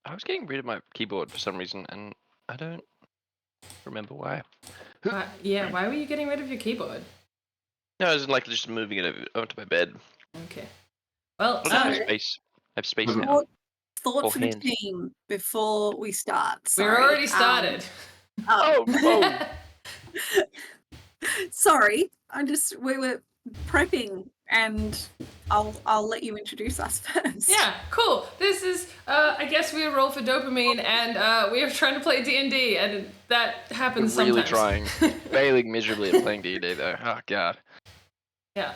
I was getting rid of my keyboard for some reason, and I don't remember why. Yeah, why were you getting rid of your keyboard? No, I was like just moving it onto my bed. Okay. Well, I have space. I have space now. Thought for the team before we start. Sorry. We're already started. Oh. Sorry, we were prepping, and I'll let you introduce us first. Yeah, cool. This is I guess we roll for dopamine, and we are trying to play D&D, and that happens We're really sometimes. trying, failing miserably at playing D&D though. Oh god. Yeah.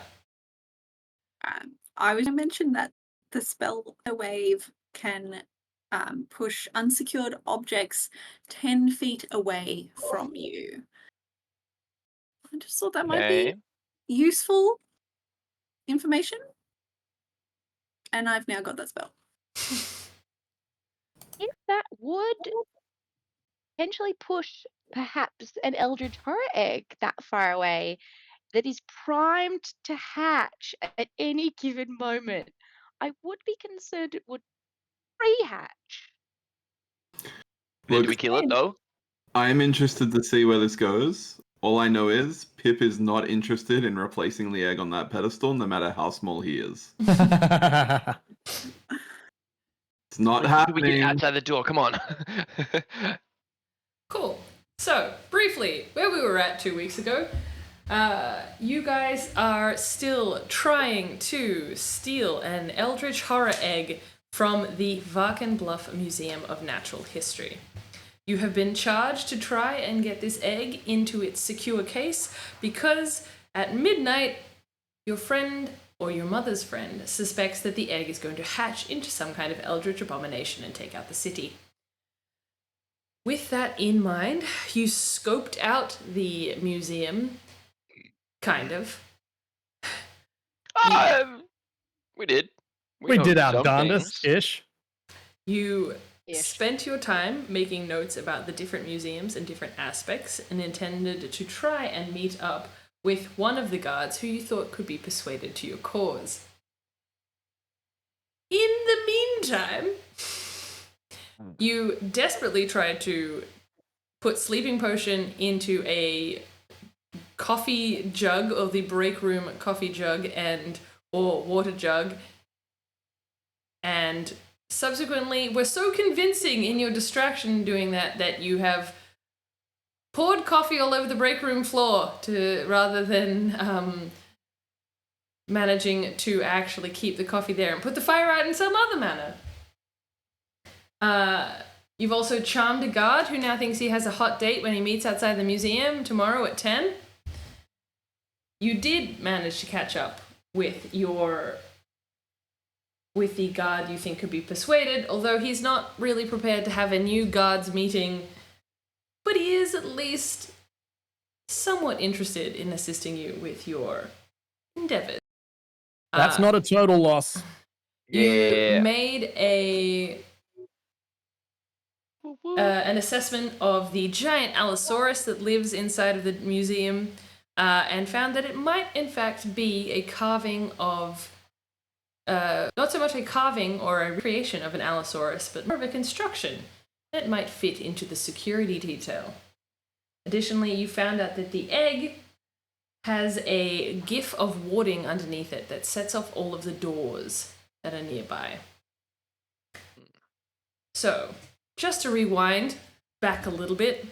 I was going to mention that the spell wave can push unsecured objects 10 feet away from you. I just thought that might be useful information. And I've now got that spell. If that would potentially push perhaps an Eldritch Horror egg that far away that is primed to hatch at any given moment, I would be concerned it would pre-hatch. Did we kill it though? I'm interested to see where this goes. All I know is Pip is not interested in replacing the egg on that pedestal, no matter how small he is. It's not happening. We get outside the door. Come on. Cool. So, briefly, where we were at 2 weeks ago, You guys are still trying to steal an Eldritch Horror egg from the Varken Bluff Museum of Natural History. You have been charged to try and get this egg into its secure case because at midnight, your friend or your mother's friend suspects that the egg is going to hatch into some kind of eldritch abomination and take out the city. With that in mind, you scoped out the museum, kind of. We did. We know did our some darndest, things. ish. You Ish. spent your time making notes about the different museums and different aspects and intended to try and meet up with one of the guards who you thought could be persuaded to your cause. In the meantime, you desperately tried to put sleeping potion into a coffee jug, or the break room coffee jug or water jug, and subsequently were so convincing in your distraction doing that you have poured coffee all over the break room floor rather than managing to actually keep the coffee there and put the fire out in some other manner. You've also charmed a guard who now thinks he has a hot date when he meets outside the museum tomorrow at 10. You did manage to catch up with the guard you think could be persuaded, although he's not really prepared to have a new guards meeting, but he is at least somewhat interested in assisting you with your endeavors. That's not a total loss. You made an assessment of the giant Allosaurus that lives inside of the museum, and found that it might in fact be a carving of not so much a carving or a recreation of an Allosaurus, but more of a construction that might fit into the security detail. Additionally, you found out that the egg has a gif of warding underneath it that sets off all of the doors that are nearby. So, just to rewind back a little bit,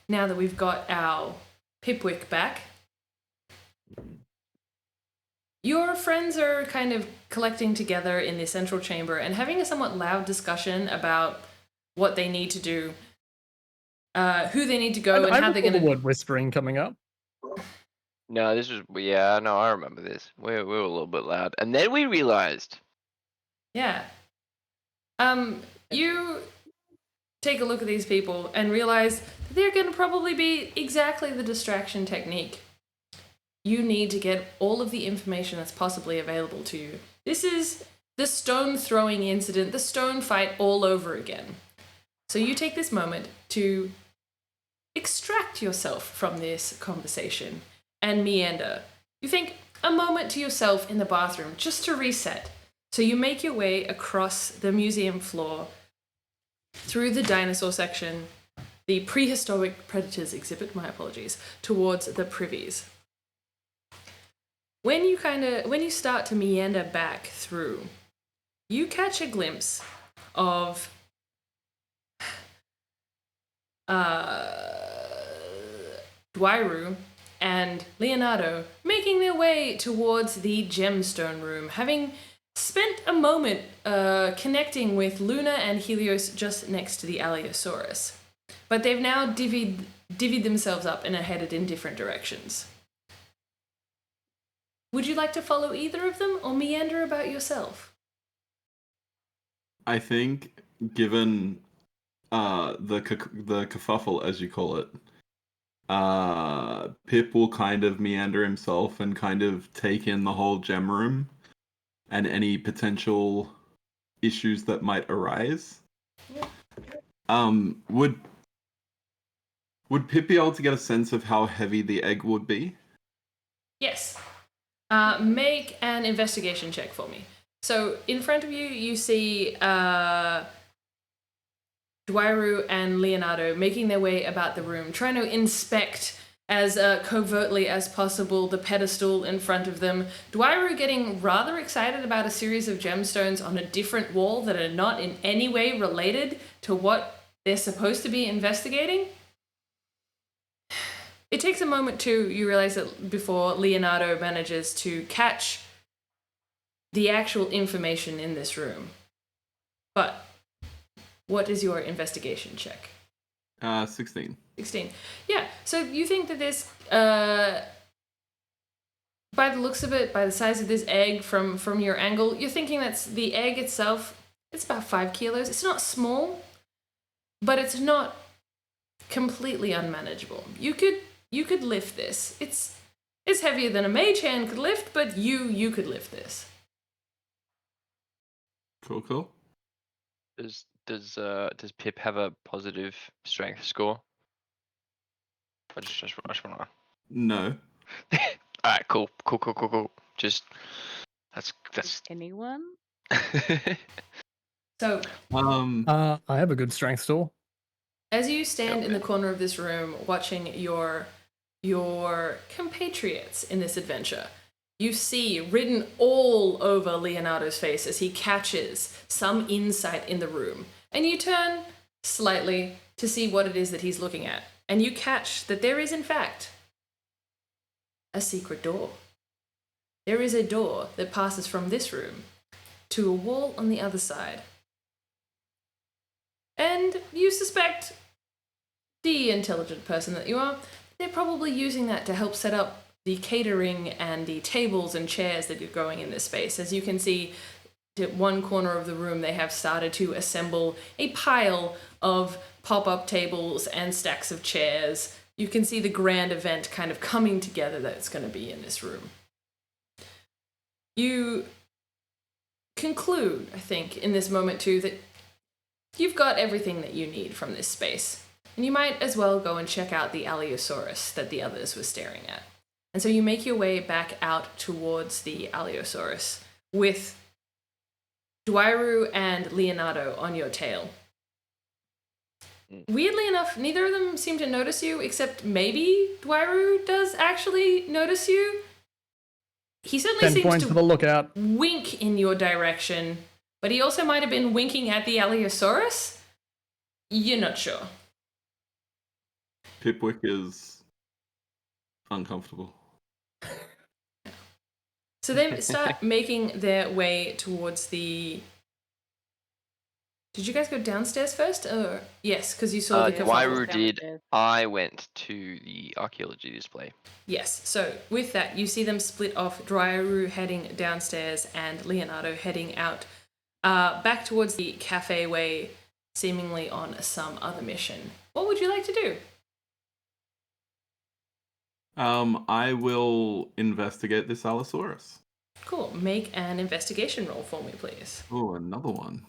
now that we've got our Pipwick back, your friends are kind of collecting together in the central chamber and having a somewhat loud discussion about what they need to do, who they need to go, and how they're going the to... word whispering coming up. No, this was I remember this. We were a little bit loud, and then we realized. Yeah. You take a look at these people and realize that they're going to probably be exactly the distraction technique. You need to get all of the information that's possibly available to you. This is the stone throwing incident, the stone fight all over again. So you take this moment to extract yourself from this conversation and meander. You think a moment to yourself in the bathroom just to reset. So you make your way across the museum floor, through the dinosaur section, the prehistoric predators exhibit, my apologies, towards the privies. When you start to meander back through, you catch a glimpse of Dwairu and Leonardo making their way towards the gemstone room, having spent a moment connecting with Luna and Helios just next to the Allosaurus. But they've now divvied themselves up and are headed in different directions. Would you like to follow either of them or meander about yourself? I think, given the kerfuffle, as you call it, Pip will kind of meander himself and kind of take in the whole gem room and any potential issues that might arise. Would Pip be able to get a sense of how heavy the egg would be? Yes. Make an investigation check for me. So in front of you, you see Dwairu and Leonardo making their way about the room, trying to inspect as covertly as possible the pedestal in front of them. Dwairu getting rather excited about a series of gemstones on a different wall that are not in any way related to what they're supposed to be investigating. it takes a moment too. You realize that before Leonardo manages to catch the actual information in this room. But what is your investigation check? 16. 16. Yeah, so you think that this, by the looks of it, by the size of this egg from your angle, you're thinking that's the egg itself, it's about 5 kilos. It's not small, but it's not completely unmanageable. You could lift this. It's heavier than a mage hand could lift, but you could lift this. Cool. Does Pip have a positive strength score? I just wanna. No. All right, cool. Just that's. Anyone? So I have a good strength score. as you stand in the corner of this room watching your compatriots in this adventure, you see written all over Leonardo's face as he catches some insight in the room. And you turn slightly to see what it is that he's looking at. And you catch that there is, in fact, a secret door. There is a door that passes from this room to a wall on the other side. And you suspect, the intelligent person that you are, they're probably using that to help set up the catering and the tables and chairs that are going in this space. As you can see, at one corner of the room, they have started to assemble a pile of pop-up tables and stacks of chairs. You can see the grand event kind of coming together that's going to be in this room. You conclude, I think, in this moment too, that you've got everything that you need from this space. And you might as well go and check out the Allosaurus that the others were staring at. And so you make your way back out towards the Allosaurus with Dwairu and Leonardo on your tail. Weirdly enough, neither of them seem to notice you, except maybe Dwairu does actually notice you. He certainly 10 seems points for the lookout. wink in your direction, but he also might have been winking at the Allosaurus. You're not sure. Pipwick is uncomfortable. So they start making their way towards the... Did you guys go downstairs first? Or yes, because you saw the kerfuffle. Dwairu did. Downstairs. I went to the archaeology display. Yes, so with that, you see them split off, Dwairu heading downstairs and Leonardo heading out back towards the cafe way, seemingly on some other mission. What would you like to do? I will investigate this Allosaurus. Cool. Make an investigation roll for me, please. Oh, another one.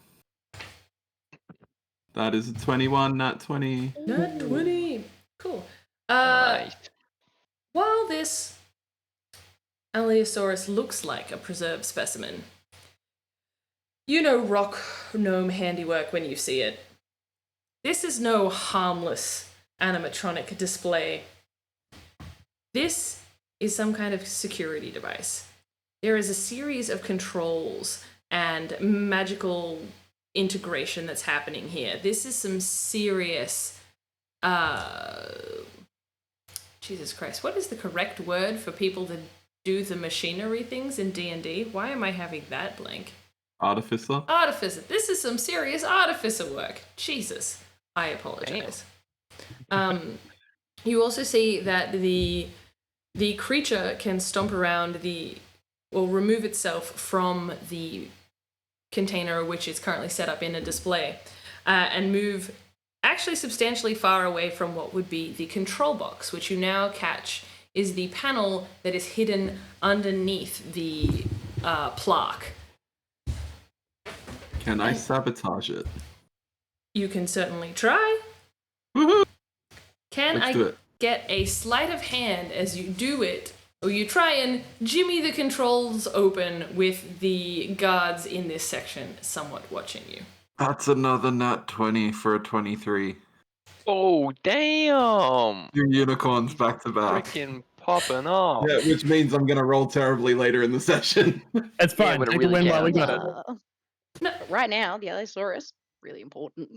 That is a 21, not 20. Not 20. Cool. Nice. While this Allosaurus looks like a preserved specimen, you know rock gnome handiwork when you see it. This is no harmless animatronic display. This is some kind of security device. There is a series of controls and magical integration that's happening here. This is some serious... Jesus Christ, what is the correct word for people that do the machinery things in D&D? Why am I having that blank? Artificer? Artificer. This is some serious artificer work. Jesus. I apologize. You also see that the creature can stomp around or remove itself from the container which is currently set up in a display and move actually substantially far away from what would be the control box, which you now catch is the panel that is hidden underneath the plaque. Can I sabotage it? You can certainly try. Woohoo! Can Let's do I it. get a sleight of hand as you do it, or you try and jimmy the controls open with the guards in this section somewhat watching you? That's another nat 20 for a 23. Oh, damn! 2 unicorns back to back. Freaking popping off. Yeah, which means I'm gonna roll terribly later in the session. It's fine. when it Take really a win while we counts. got it. No. Right now, the Allosaurus, really important.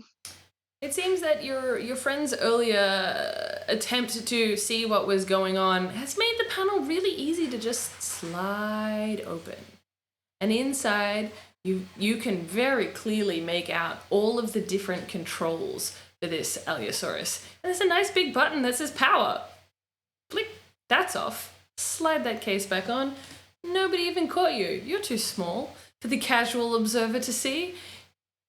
It seems that your friend's earlier attempt to see what was going on has made the panel really easy to just slide open. And inside, you can very clearly make out all of the different controls for this Allosaurus. And there's a nice big button that says power. Flick, that's off. Slide that case back on. Nobody even caught you. You're too small for the casual observer to see.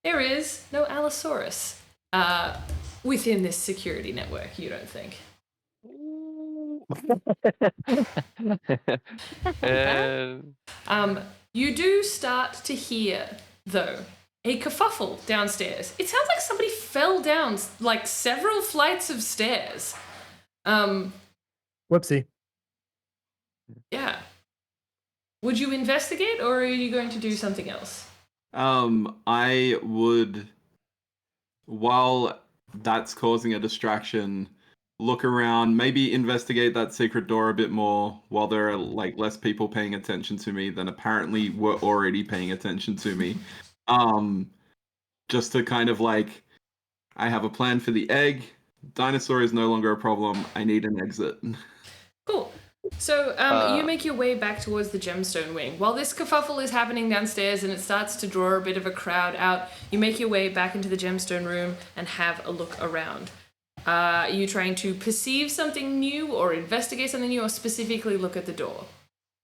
There is no Allosaurus within this security network, you don't think? And You do start to hear, though, a kerfuffle downstairs. It sounds like somebody fell down like several flights of stairs. Whoopsie. Yeah. Would you investigate, or are you going to do something else? I would, while that's causing a distraction, look around, maybe investigate that secret door a bit more while there are like less people paying attention to me than apparently were already paying attention to me. Just to kind of like, I have a plan for the egg. Dinosaur is no longer a problem. I need an exit. Cool. So you make your way back towards the gemstone wing. While this kerfuffle is happening downstairs and it starts to draw a bit of a crowd out, you make your way back into the gemstone room and have a look around. Are you trying to perceive something new or investigate something new or specifically look at the door?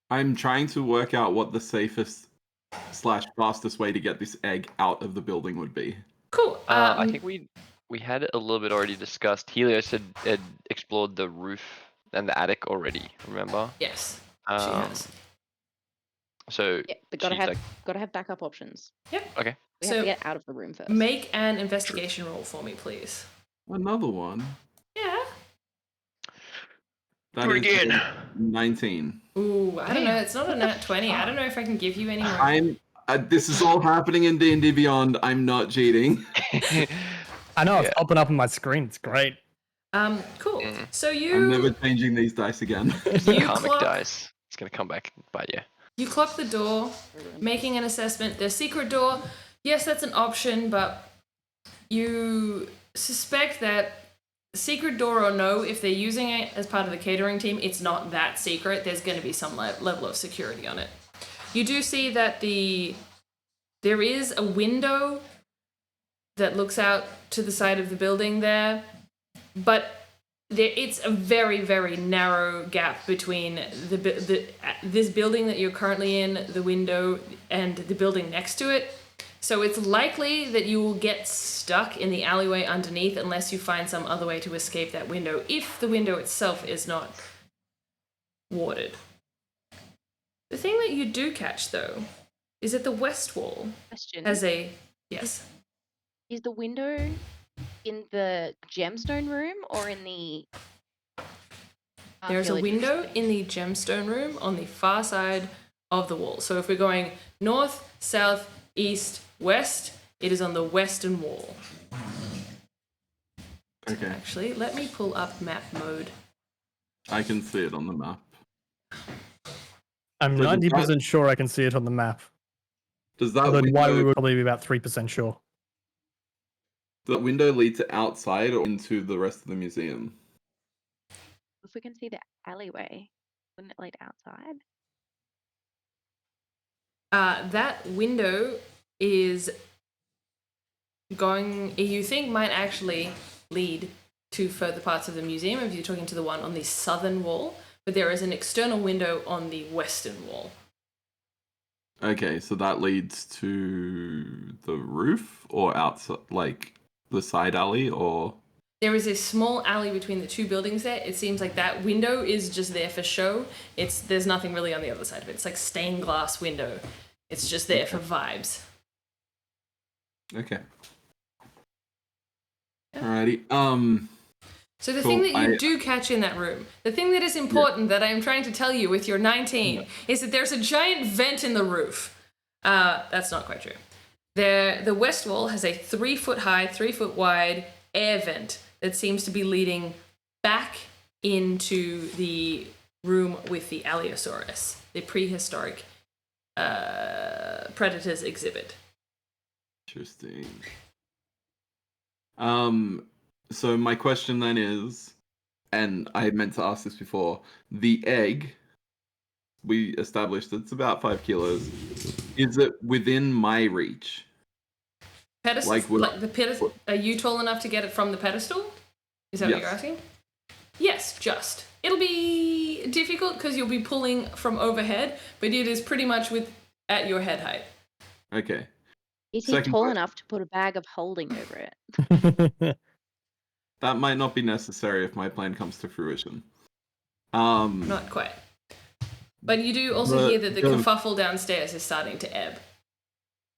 I'm trying to work out what the safest / fastest way to get this egg out of the building would be. Cool. I think we had it a little bit already discussed. Helios had explored the roof and the attic already, remember? Yes, she Um, has. So Yeah, but gotta she's have backup options. Yep. okay. We So have to get out of the room first. Make an investigation roll for me, please. Another one. Yeah. That Do it is again. 19. Ooh, I don't know. It's not a nat 20. I don't know if I can give you any more. This is all happening in D&D Beyond. I'm not cheating. I know, it's popping up on my screen. It's great. Cool. So I'm never changing these dice again. you Karmic clock, dice. It's gonna come back and bite you. you clock the door, making an assessment. The secret door, yes, that's an option, but you suspect that secret door or no, if they're using it as part of the catering team, it's not that secret. There's going to be some level of security on it. You do see that there is a window that looks out to the side of the building there, but it's a very, very narrow gap between this building that you're currently in, the window, and the building next to it. So it's likely that you will get stuck in the alleyway underneath unless you find some other way to escape that window, if the window itself is not warded. The thing that you do catch, though, is that the west wall Question. has a... Yes. Is the window in the gemstone room or in the... There's a archaeology window thing? in the gemstone room on the far side of the wall. So if we're going north, south, east, west, it is on the western wall. Okay, Actually, let me pull up map mode. I can see it on the map. I'm So does 90% sure I can see it on the map. Does that Although why we window, would probably be about 3% sure. the window lead to outside or into the rest of the museum? If we can see the alleyway, wouldn't it lead outside? That window is going, you think, might actually lead to further parts of the museum if you're talking to the one on the southern wall, but there is an external window on the western wall. Okay, so that leads to the roof or outside, like the side alley, or... There is a small alley between the two buildings there. It seems like that window is just there for show. There's nothing really on the other side of it. It's like stained glass window. It's just there for vibes. Okay. Alrighty. So the Cool, thing that you do catch in that room, the thing that is important that I'm trying to tell you with your 19 is that there's a giant vent in the roof. That's not quite true. The west wall has a 3-foot high, 3-foot wide air vent that seems to be leading back into the room with the Allosaurus, the prehistoric predators exhibit. Interesting. So my question then is, and I meant to ask this before, the egg, we established it's about 5 kilos. Is it within my reach? Pedestal? Like, would Like the pedestal? Are you tall enough to get it from the pedestal? Is that what you're Yes. asking? Yes, just. It'll be difficult because you'll be pulling from overhead, but it is pretty much at your head height. Okay. Is he Second tall question. enough to put a bag of holding over it? That might not be necessary if my plan comes to fruition. Um, Not quite. But you do also hear that the kerfuffle downstairs is starting to ebb.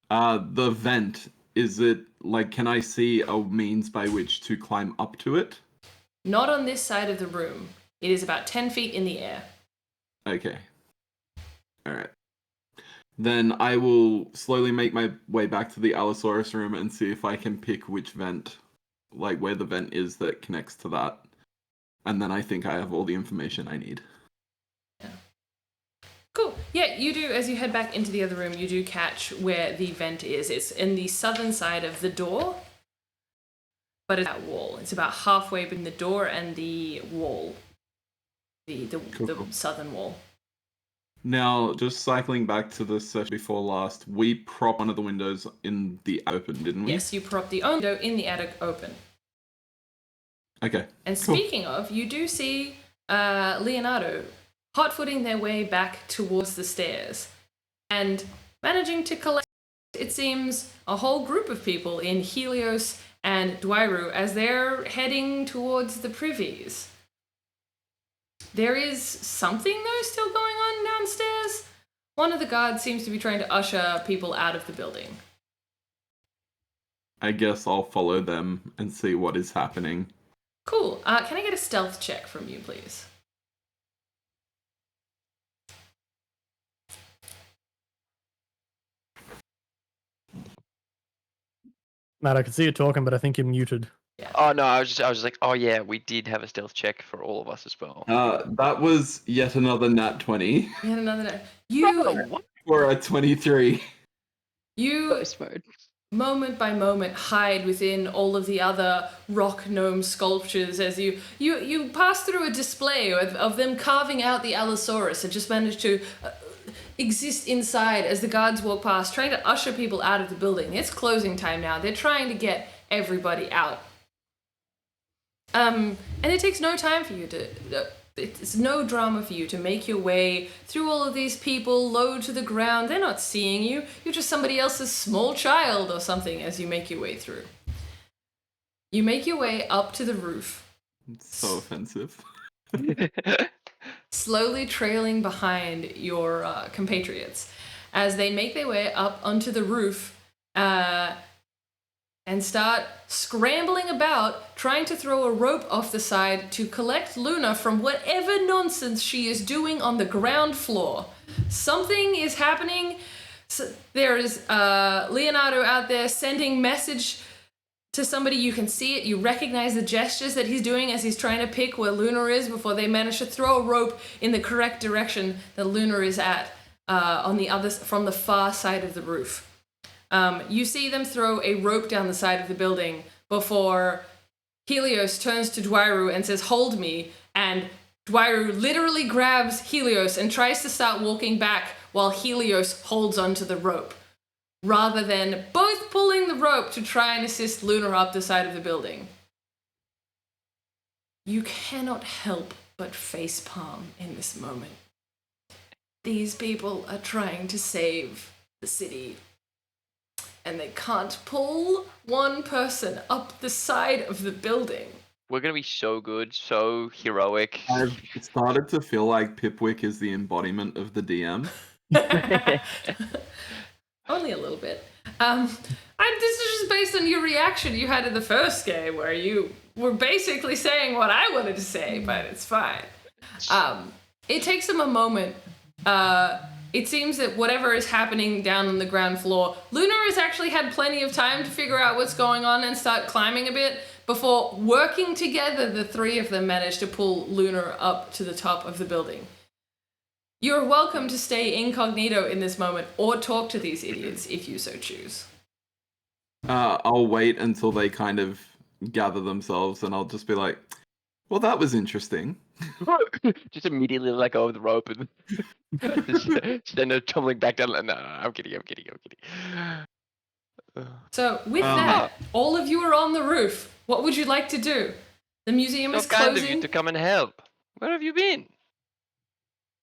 The vent, is it, like, can I see a means by which to climb up to it? Not on this side of the room. It is about 10 feet in the air. Okay. Alright. Then I will slowly make my way back to the Allosaurus room and see if I can pick which vent, like where the vent is that connects to that. And then I think I have all the information I need. Yeah. Cool. Yeah, you do, as you head back into the other room, you do catch where the vent is. It's in the southern side of the door, but it's that wall. It's about halfway between the door and the wall. The Cool. southern wall. Now, just cycling back to the session before last, we propped one of the windows in the open, didn't we? Yes, you prop the window in the attic open. Okay. And Cool. speaking of, you do see Leonardo hot-footing their way back towards the stairs and managing to collect, it seems, a whole group of people in Helios and Dwairu as they're heading towards the privies. There is something, though, still going on downstairs. One of the guards seems to be trying to usher people out of the building. I guess I'll follow them and see what is happening. Cool. Can I get a stealth check from you, please? Matt, I can see you talking, but I think you're muted. Yeah. Oh no, I was just like, oh yeah, we did have a stealth check for all of us as well. That was yet another nat 20 Yet another note. You for a 23. Ghost mode. moment by moment hide within all of the other rock gnome sculptures as you pass through a display of them carving out the Allosaurus and just manage to exist inside as the guards walk past, trying to usher people out of the building. It's closing time now. They're trying to get everybody out. And it takes no time for you to... it's no drama for you to make your way through all of these people, low to the ground. They're not seeing you. You're just somebody else's small child or something as you make your way through. You make your way up to the roof. It's so offensive. Slowly trailing behind your compatriots as they make their way up onto the roof and start scrambling about, trying to throw a rope off the side to collect Luna from whatever nonsense she is doing on the ground floor. Something is happening. So there is Leonardo out there sending message to somebody. You can see it. You recognize the gestures that he's doing as he's trying to pick where Luna is before they manage to throw a rope in the correct direction that Luna is at on the other, from the far side of the roof. You see them throw a rope down the side of the building before Helios turns to Dwairu and says, "Hold me," and Dwairu literally grabs Helios and tries to start walking back while Helios holds onto the rope, rather than both pulling the rope to try and assist Luna up the side of the building. You cannot help but facepalm in this moment. These people are trying to save the city, and they can't pull one person up the side of the building. We're gonna be so good, so heroic. I've started to feel like Pipwick is the embodiment of the DM. Only a little bit. This is just based on your reaction you had in the first game, where you were basically saying what I wanted to say, but it's fine. It takes them a moment. It seems that whatever is happening down on the ground floor, Luna has actually had plenty of time to figure out what's going on and start climbing a bit before, working together, the three of them manage to pull Luna up to the top of the building. You're welcome to stay incognito in this moment or talk to these idiots if you so choose. I'll wait until they kind of gather themselves, and I'll just be like, "Well, that was interesting." Just immediately let go of the rope and just send her tumbling back down. No, I'm kidding. So, with Um, that, all of you are on the roof. What would you like to do? The museum So is kind of you closing. to come and help. Where have you been?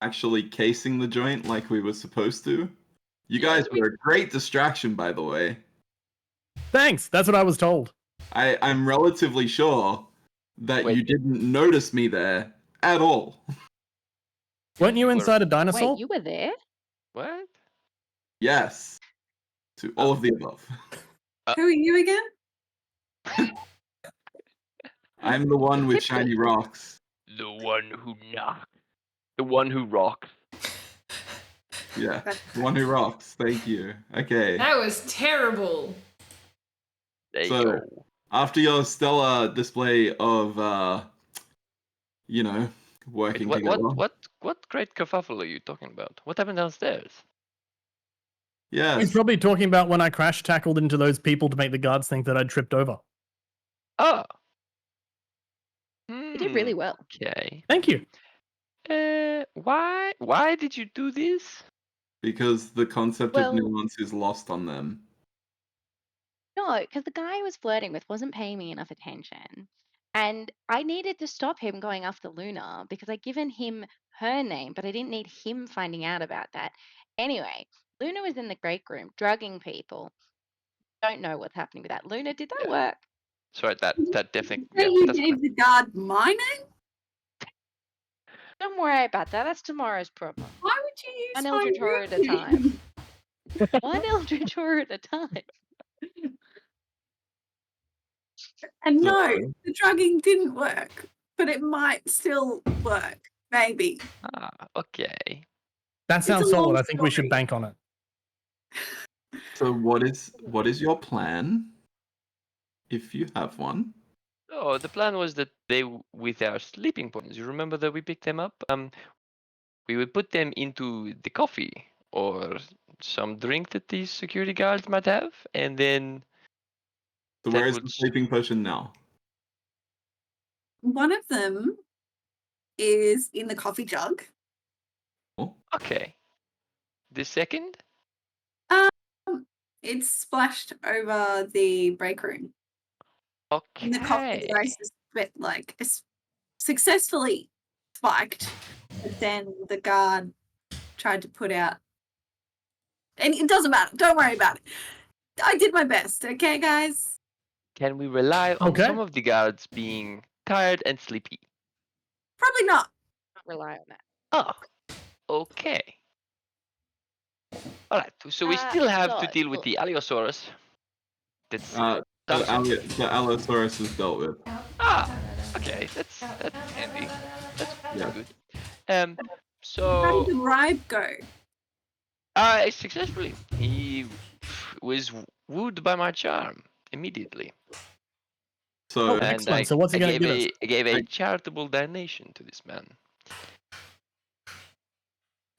Actually, casing the joint like we were supposed to. You Yes, guys were a great distraction, by the way. Thanks. That's what I was told. I'm relatively sure that Wait. you didn't notice me there at all. Weren't you were- inside a dinosaur? Wait, you were there? What? Yes. To all of the above. Who are you again? I'm the one with shiny rocks. The one who knocks. The one who rocks. Yeah, the one who rocks. Thank you. Okay. That was terrible. There So- you go. After your stellar display of, working Wait, together. what great kerfuffle are you talking about? What happened downstairs? Yes. He's probably talking about when I crash tackled into those people to make the guards think that I'd tripped over. Oh. You did really well. Okay. Thank you. Why did you do this? Because the concept Well- of nuance is lost on them. No, because the guy I was flirting with wasn't paying me enough attention. And I needed to stop him going after Luna because I'd given him her name, but I didn't need him finding out about that. Anyway, Luna was in the break room drugging people. Don't know what's happening with that. Luna, did that Yeah. work? Sorry, that definitely. Say Yeah, you that's gave the guard my name? Don't worry about that. That's tomorrow's problem. Why would you use One my Eldritch Horror at a real time. name? One Eldritch Horror at a time. And So- no, the drugging didn't work, but it might still work. Maybe. Okay. That It's sounds a long solid. I think we should story. bank on it. So what is your plan? If you have one. So the plan was that with our sleeping potions, you remember that we picked them up? We would put them into the coffee or some drink that these security guards might have, and then So That where is would the s- sleeping potion now? One of them is in the coffee jug. Oh, okay. The second? It's splashed over the break room. Okay. In the coffee that I suspect, successfully spiked, but then the guard tried to put out. And it doesn't matter. Don't worry about it. I did my best. Okay, guys. Can we rely on Okay. some of the guards being tired and sleepy? Probably not. Don't rely on that. Oh, okay. All right. So we still have to so, deal with look. the Allosaurus. That's the Allosaurus is dealt with. okay. That's handy. That's Yeah. good. How So did the bribe go? successfully, he was wooed by my charm immediately. So And Excellent. So what's he going to give us? I gave a charitable donation to this man.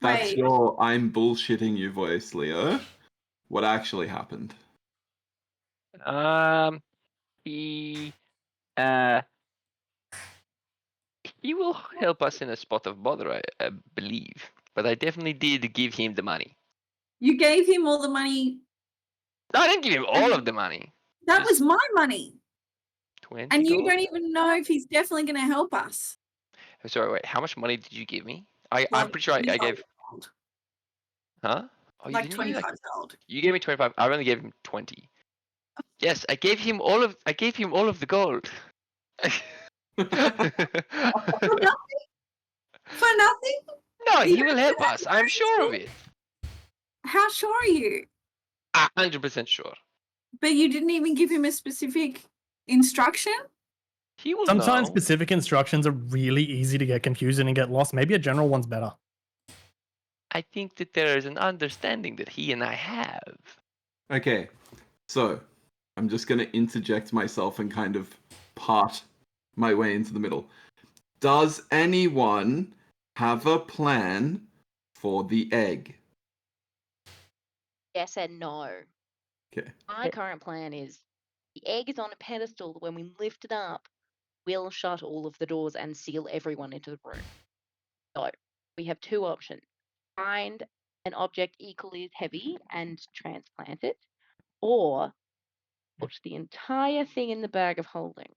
that's Wait. your I'm bullshitting you voice, Leo. What actually happened? He he will help us in a spot of bother, I believe. But I definitely did give him the money. You gave him all the money. No, I didn't give him all of the money. That Just was my money. 20 And you gold? don't even know if he's definitely going to help us. Sorry, wait. How much money did you give me? I'm Well, pretty sure I 25 gave. gold. Huh? Oh, you Like didn't give me 25 gold. You gave me 25. I only gave him 20. Yes, I gave him all of the gold. For nothing? For nothing? No, You he will don't help have us. to I'm pay sure of for it. How sure are you? 100% sure. But you didn't even give him a specific instruction? He will Sometimes know. specific instructions are really easy to get confused and get lost. Maybe a general one's better. I think that there is an understanding that he and I have. Okay, so I'm just going to interject myself and kind of part my way into the middle. Does anyone have a plan for the egg? Yes and no. Okay. My current plan is The egg is on a pedestal. When we lift it up, we'll shut all of the doors and seal everyone into the room. So we have two options. Find an object equally as heavy and transplant it, or put the entire thing in the bag of holding.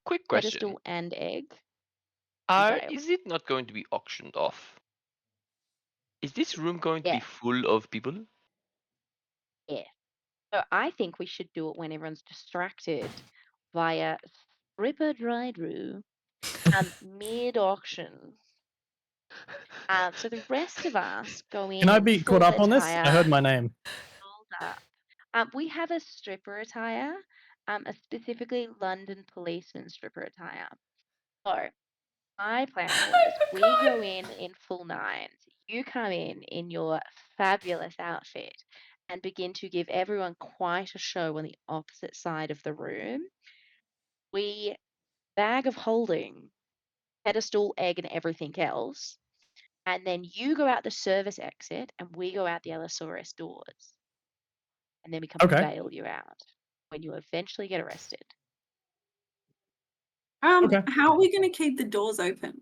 Quick question. Pedestal and egg. And Is it not going to be auctioned off? Is this room going to be Yeah. full of people? Yeah. So I think we should do it when everyone's distracted via stripper drive-through mid-auction. So the rest of us go in. Can I be full caught up on this? I attire, heard my name. rolled up. We have a stripper attire, a specifically London policeman stripper attire. So my plan was we go in full nines. You come in your fabulous outfit and begin to give everyone quite a show on the opposite side of the room. We bag of holding, pedestal, egg, and everything else. And then you go out the service exit and we go out the Allosaurus doors. And then we come and Okay. bail you out when you eventually get arrested. Okay. How are we going to keep the doors open?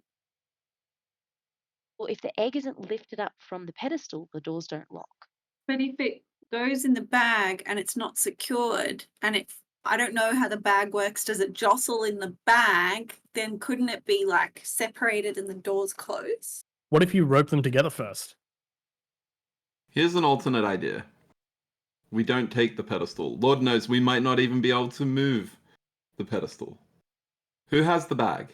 Well, if the egg isn't lifted up from the pedestal, the doors don't lock. But if it goes in the bag and it's not secured, and I don't know how the bag works, does it jostle in the bag? Then couldn't it be like separated and the doors close? What if you rope them together first? Here's an alternate idea. We don't take the pedestal. Lord knows we might not even be able to move the pedestal. Who has the bag?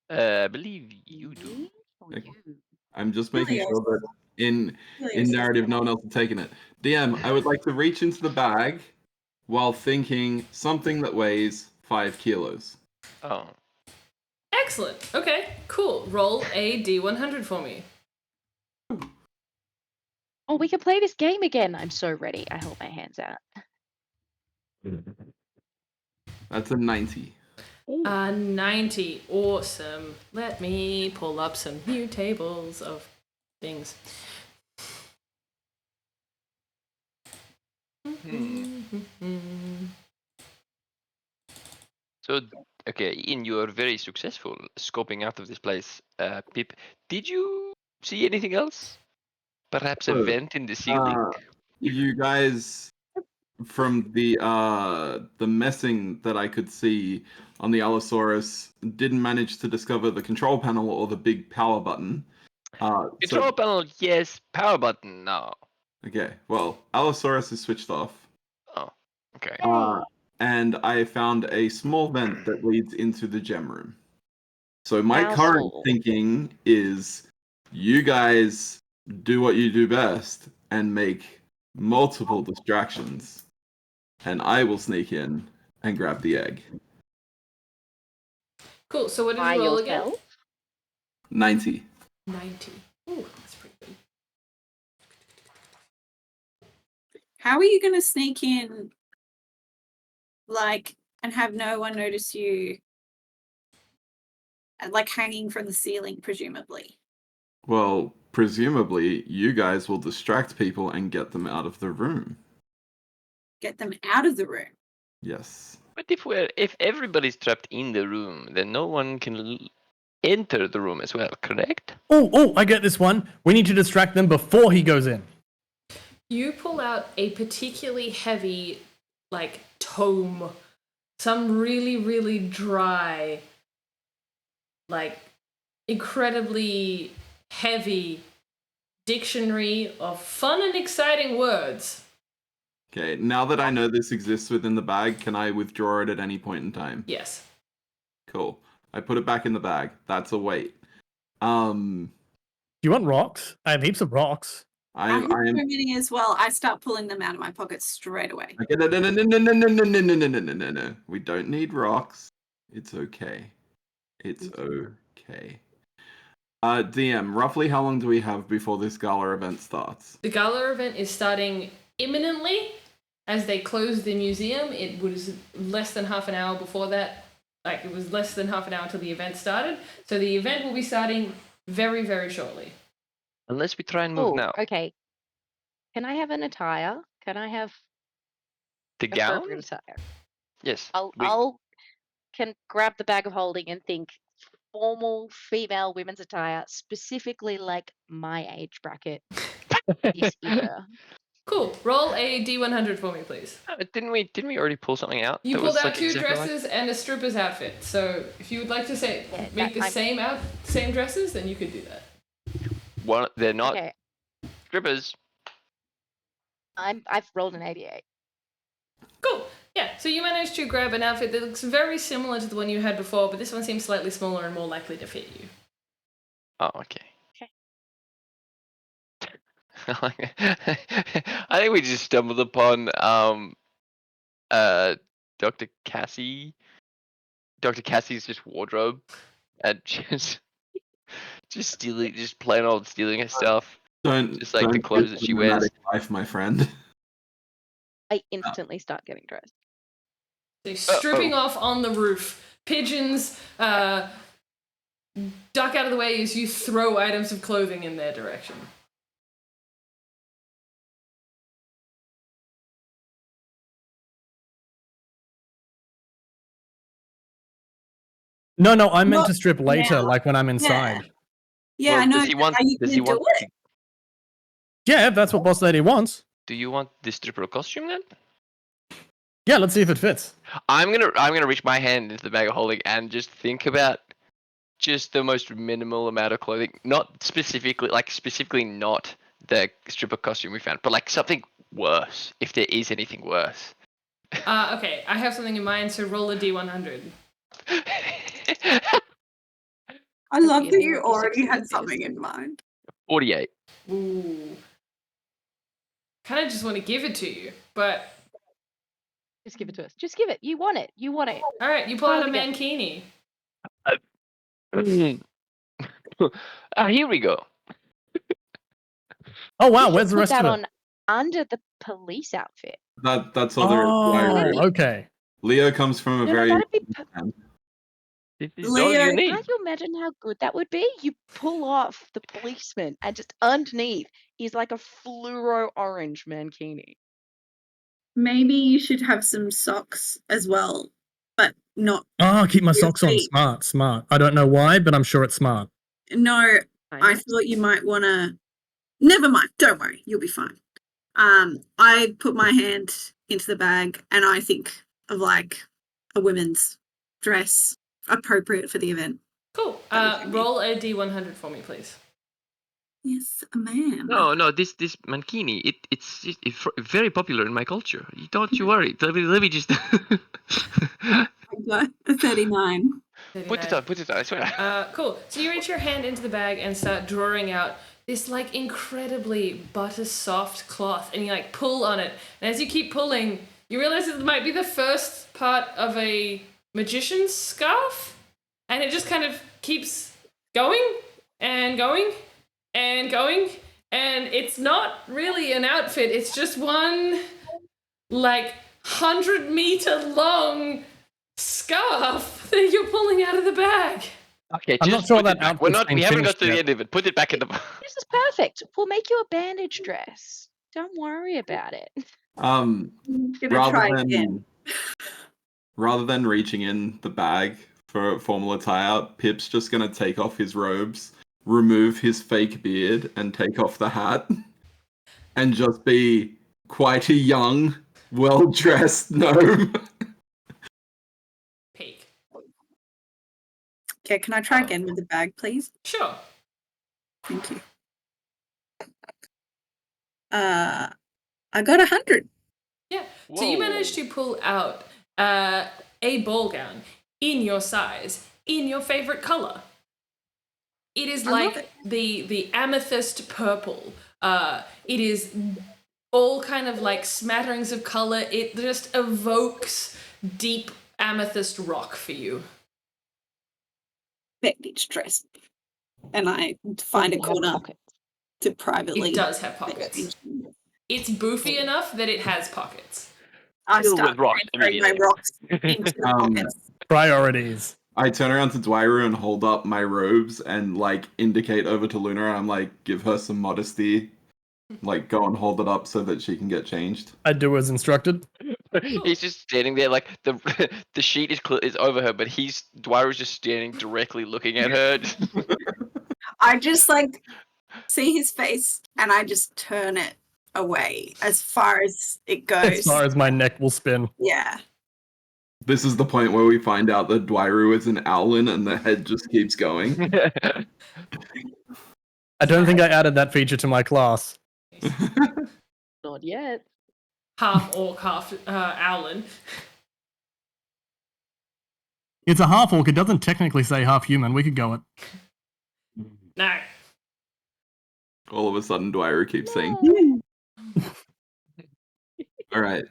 I believe you do. Me or Okay. you? I'm just making Helios. sure that in Helios. narrative no one else has taken it. DM, I would like to reach into the bag while thinking something that weighs 5 kilos. Oh. Excellent. Okay, cool. Roll a D100 for me. Oh, we can play this game again. I'm so ready. I hold my hands out. That's a 90. 90. Awesome. Let me pull up some new tables of things. So, okay, Ian, you are very successful scoping out of this place. Pip, did you see anything else? Perhaps a Oh, vent in the ceiling? You guys, from the messing that I could see on the Allosaurus, didn't manage to discover the control panel or the big power button. Control panel, yes. Power button, no. Okay, well, Allosaurus is switched off. Oh, okay. And I found a small vent that leads into the gem room. So my How current small? thinking is you guys do what you do best and make multiple distractions. And I will sneak in and grab the egg. Cool, so what did By you roll again? yourself? 90. 90. Ooh, that's pretty good. How are you going to sneak in, like, and have no one notice you, like, hanging from the ceiling, presumably? Well, presumably you guys will distract people and get them out of the room. Get them out of the room. Yes. But if everybody's trapped in the room, then no one can enter the room as well, correct? Oh, I get this one. We need to distract them before he goes in. You pull out a particularly heavy, like, tome. Some really, really dry, like, incredibly heavy dictionary of fun and exciting words. Okay, now that I know this exists within the bag, can I withdraw it at any point in time? Yes. Cool. I put it back in the bag. That's a weight. Do you want rocks? I have heaps of rocks. I have so many as well. I start pulling them out of my pocket straight away. Okay, no. We don't need rocks. It's okay. It's okay. DM, roughly how long do we have before this gala event starts? The gala event is starting imminently. As they closed the museum, it was less than half an hour before that. Like, it was less than half an hour until the event started. So the event will be starting very, very shortly. Unless we try and move now. Okay. Can I have an attire? Can I have The gown? appropriate attire. Yes. I'll can grab the bag of holding and think formal female women's attire, specifically like my age bracket. This era. Cool. Roll a D100 for me, please. Didn't we already pull something out? You that pulled was, out like, 2 exactly dresses and a stripper's outfit. So if you would like to make the same dresses, then you could do that. One, they're not Okay, strippers. I've rolled an 88. Cool. Yeah, so you managed to grab an outfit that looks very similar to the one you had before, but this one seems slightly smaller and more likely to fit you. Oh, okay. Okay. I think we just stumbled upon Dr. Cassie's just wardrobe and just stealing, just plain old stealing her stuff. Just like the clothes that she wears. Nomadic life, my friend. I instantly start getting dressed. So stripping off on the roof. Pigeons duck out of the way as you throw items of clothing in their direction. No, I meant Not to strip later, now. like when I'm inside. Yeah, Well, I know. does he want? Are you Does gonna he do want? it? Yeah, if that's what Boss Lady wants. Do you want this stripper costume then? Yeah, let's see if it fits. I'm gonna reach my hand into the bag of holding and just think about just the most minimal amount of clothing, not specifically not the stripper costume we found, but like something worse, if there is anything worse. Okay, I have something in mind, so roll a D100. I love Yeah, that you're you already had 60s. something in mind. 48. Ooh. Kind of just want to give it to you, but... Just give it to us. Just give it. You want it. You want it. Alright, you pull out a Cardigan. mankini. Here we go. Oh wow, You where's should the put rest that of on it? under the police outfit. That's other. Oh, okay. Leo comes from a No, very. that'd be This is all Leo, you need. Can't you imagine how good that would be? You pull off the policeman, and just underneath is like a fluoro orange mankini. maybe you should have some socks as well, but not. Oh, keep my Your socks on. feet. Smart. I don't know why, but I'm sure it's smart. No, I Kind of. thought you might want to. Never mind. Don't worry. You'll be fine. I put my hand into the bag and I think of like a women's dress appropriate for the event. Cool. Roll a D100 for me, please. Yes, ma'am. No, this mankini, it's very popular in my culture. Don't you worry. Let me just I got a 39. put it on. I swear. Cool. So you reach your hand into the bag and start drawing out this like incredibly butter soft cloth, and you like pull on it. And as you keep pulling, you realize it might be the first part of a magician's scarf, and it just kind of keeps going and going and going, and it's not really an outfit. It's just one like 100-meter long scarf that you're pulling out of the bag. Okay, I'm not just sure put that it back. outfit's been We haven't got finished to the yet. end of it. Put it back in the. This is perfect. We'll make you a bandage dress. Don't worry about it. I'm gonna try again. Rather than reaching in the bag for formal attire, Pip's just gonna take off his robes, remove his fake beard, and take off the hat, and just be quite a young, well-dressed gnome. Peak. Okay, can I try again with the bag, please? Sure. Thank you. I got 100. Yeah. So you managed to pull out a ball gown in your size, in your favorite color. It is I love like the amethyst purple. It is all kind of like smatterings of color. It just evokes deep amethyst rock for you. Bandage dress. And I find a Does it have corner pockets? to privately. It does have pockets. It's boofy enough that it has pockets. I Filled start with rocks transferring my immediately. rocks into the pockets. Priorities. I turn around to Dwairu and hold up my robes and like indicate over to Luna. I'm like, give her some modesty. Like, go and hold it up so that she can get changed. I do as instructed. He's just standing there, like the the sheet is over her, but Dwyer's just standing directly looking at her. I just like see his face and I just turn it away as far as it goes. As far as my neck will spin. Yeah. This is the point where we find out that Dwyer is an owlin and the head just keeps going. I don't think I added that feature to my class. Not yet. Half orc, half owlin. It's a half orc. It doesn't technically say half human. We could go it. No. All of a sudden, Dwyer keeps saying, No. all right.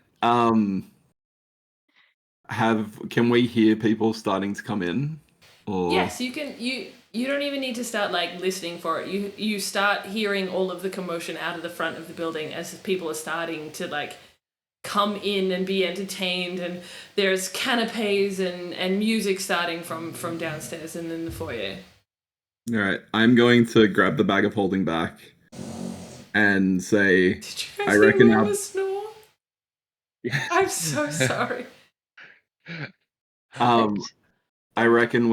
Can we hear people starting to come in? Or... Yes, you can. You don't even need to start like listening for it. You start hearing all of the commotion out of the front of the building as people are starting to like come in and be entertained, and there's canapes and music starting from downstairs and in the foyer. All right, I'm going to grab the bag of holding back and say, Did you guys I hear reckon Wilma snore? Yeah. I'm so sorry. I reckon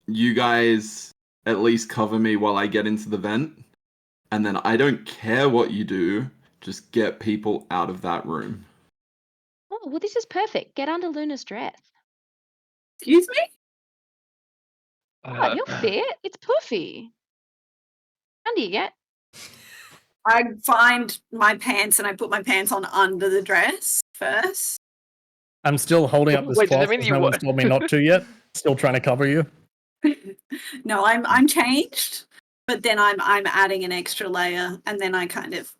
you guys at least cover me while I get into the vent, and then I don't care what you do, just get people out of that room. Oh, well, this is perfect. Get under Luna's dress. Excuse me? You're fit. It's puffy. Under you get. I find my pants and I put my pants on under the dress first. I'm still holding up this Wait, does that cloth mean because you no wa- one's told me not to yet. Still trying to cover you. No, I'm changed, but then I'm adding an extra layer, and then I kind of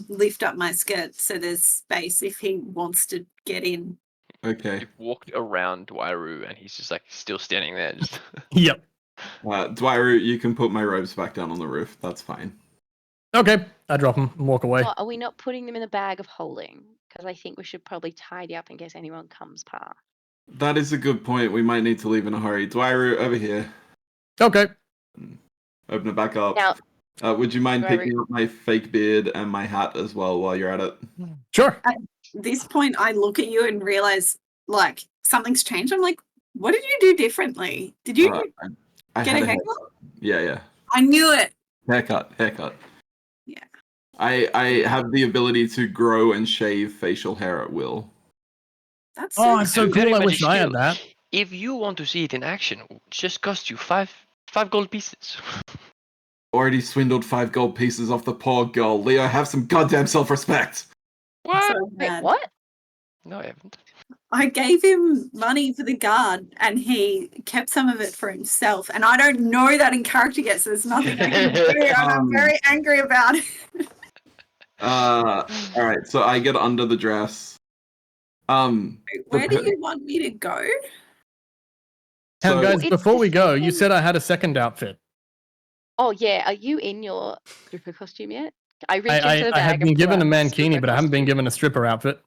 lift up my skirt so there's space if he wants to get in. Okay. You've walked around Dwyer and he's just like still standing there. Just... Yep. Dwyer, you can put my robes back down on the roof. That's fine. Okay. I drop them and walk away. Well, are we not putting them in a bag of holding? Because I think we should probably tidy up in case anyone comes past. That is a good point. We might need to leave in a hurry. Dwyer, over here. Okay. Open it back up. Now, would you mind Dwyer- picking up my fake beard and my hat as well while you're at it? Sure. At this point, I look at you and realize, like, something's changed. I'm like, what did you do differently? Did you I get had a haircut? Yeah. I knew it. Haircut. Yeah. I have the ability to grow and shave facial hair at will. That's Oh, it's so Very cool. I much wish I had skill. that. If you want to see it in action, it just cost you five gold pieces. Already swindled 5 gold pieces off the poor girl. Leo, have some goddamn self-respect. What? so wait, bad. what? No, I haven't. I gave him money for the guard, and he kept some of it for himself. And I don't know that in character yet, so there's nothing I can do, and I'm very angry about it. All right, so I get under the dress. Where do you want me to go? And So- guys, It's before the we go, you same- said I had a second outfit. Oh, yeah. Are you in your stripper costume yet? I reached into the I bag have and been given a pulled out my mankini, stripper but I haven't been costume. given a stripper outfit.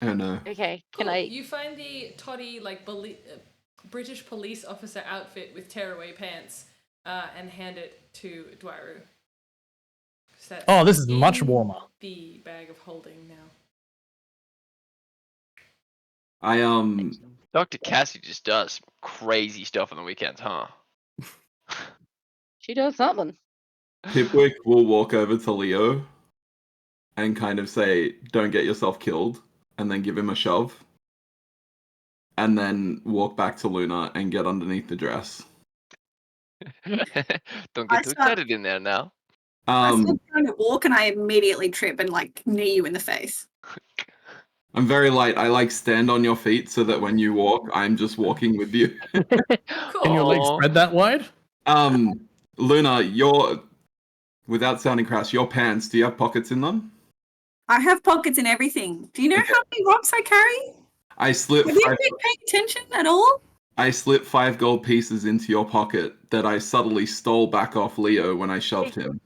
Oh no. Okay, can Cool. I... You find the toddy like British police officer outfit with tearaway pants, and hand it to Dwyer. Oh, this is much in warmer. The bag of holding now. Dr. Cassie just does crazy stuff on the weekends, huh? She does something. Pipwick will walk over to Leo and kind of say, "Don't get yourself killed," and then give him a shove. And then walk back to Luna and get underneath the dress. Don't I get too start- excited in there now. I'm still trying to walk, and I immediately trip and like knee you in the face. I'm very light. I like stand on your feet so that when you walk, I'm just walking with you. Cool. Can your legs Aw. spread that wide? Luna, without sounding crass, your pants, do you have pockets in them? I have pockets in everything. Do you know Okay. how many rocks I carry? I slip Have you five, been paying attention at all? I slip 5 gold pieces into your pocket that I subtly stole back off Leo when I shoved him.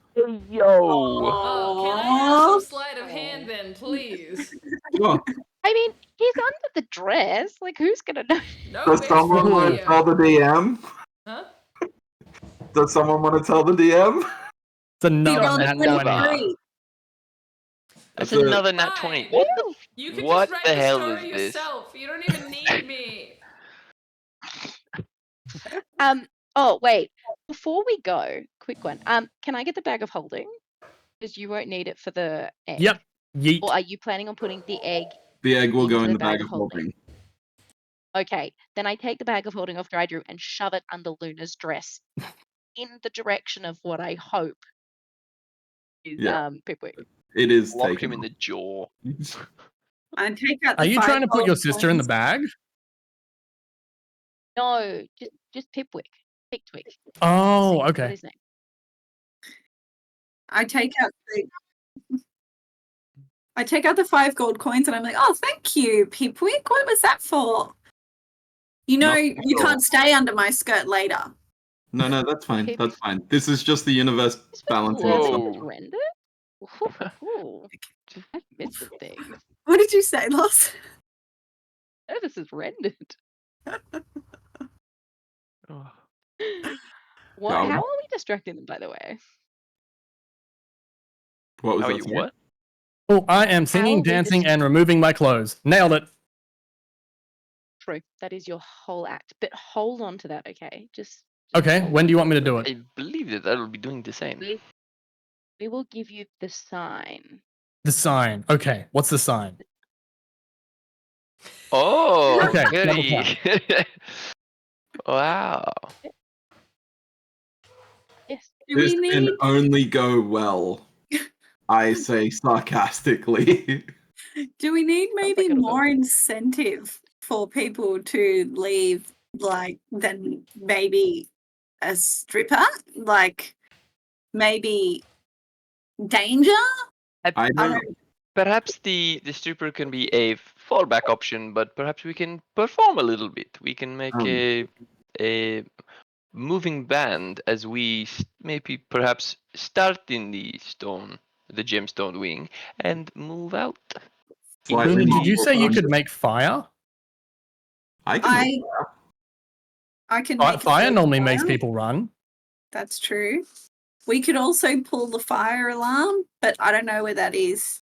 Yo! Oh, can I have some sleight of hand then, please? Sure. I mean, he's under the dress. Like, who's gonna know? No, Does it's someone want to Leo. tell the DM? Huh? Does someone want to tell the DM? It's another Rolled nat a 20. 23. That's That's a- another nat 20. Fine. What the You can What just write the the hell story is this? yourself. You don't even need me. Oh wait. Before we go, quick one. Can I get the bag of holding? Because you won't need it for the egg. Yep. Yeet. Or are you planning on putting the egg? The egg will go Into in the the bag of holding. Okay, then I take the bag of holding off Dry Drew and shove it under Luna's dress in the direction of what I hope is Yeah. Pipwick. It is Lock taken. him in the jaw. And take out Are the you 5 trying to put gold your sister in the coins. bag? No, just Pipwick. Pickwick. Oh, What's okay. his name? I take out the 5 gold coins and I'm like, oh, thank you, Pipwick. What was that for? You know, Not you at all. can't stay under my skirt later. No, that's fine. Pip- That's fine. This is just the universe This was balancing learning itself. was rendered? Ooh, I've missed some things. What did you say, Loss? Oh, this is rendered. Oh. What? Yeah. How are we distracting them, by the way? What was How are that? you? sorry? What? Oh, I am singing, we dancing, and removing my clothes. Nailed it. True. That is your whole act. But hold on to that, okay? Just Okay, hold when on do you want me to do I it? believe that I will be doing the same. We will give you the sign. The sign. Okay, what's the sign? Oh, Okay, very. Wow. Yes. Do This we can need only go well. I say sarcastically. maybe like more incentive for people to leave than maybe a stripper? Like maybe danger? I don't. Perhaps the stripper can be a fallback option, but perhaps we can perform a little bit. We can make a moving band as we maybe perhaps start in the gemstone wing, and move out. Slightly Luna, did you more say you fun. could make fire? I can. make I can Fi- make a Fire big normally makes fire. people run. That's true. We could also pull the fire alarm, but I don't know where that is.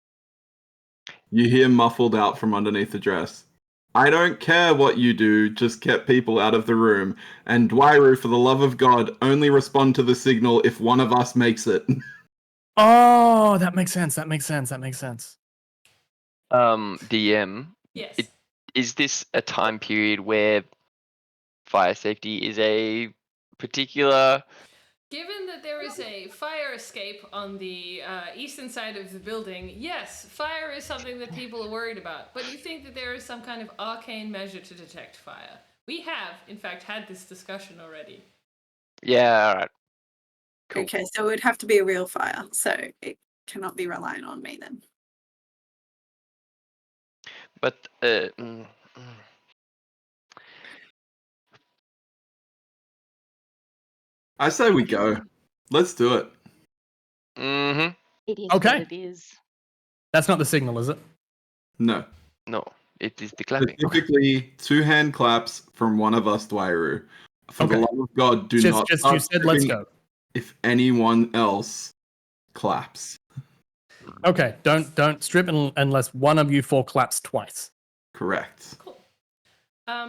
You hear muffled out from underneath the dress. I don't care what you do, just get people out of the room. And Dwairu, for the love of God, only respond to the signal if one of us makes it. Oh, that makes sense. That makes sense. That makes sense. DM, Yes. is this a time period where fire safety is a particular? Given that there is a fire escape on the eastern side of the building, yes, fire is something that people are worried about. But you think that there is some kind of arcane measure to detect fire? We have, in fact, had this discussion already. Yeah, all right. Cool. Okay, so it would have to be a real fire, so it cannot be relying on me then. But I say we go. Let's do it. mm-hmm. It is Okay. what it is. That's not the signal, is it? No. No, it is the clapping. Specifically, 2 hand claps from one of us, Dwairu. For the Okay. love of God, do Just not you start said let's tripping go. if anyone else claps. Okay, don't strip unless one of you 4 claps twice. Correct. Cool.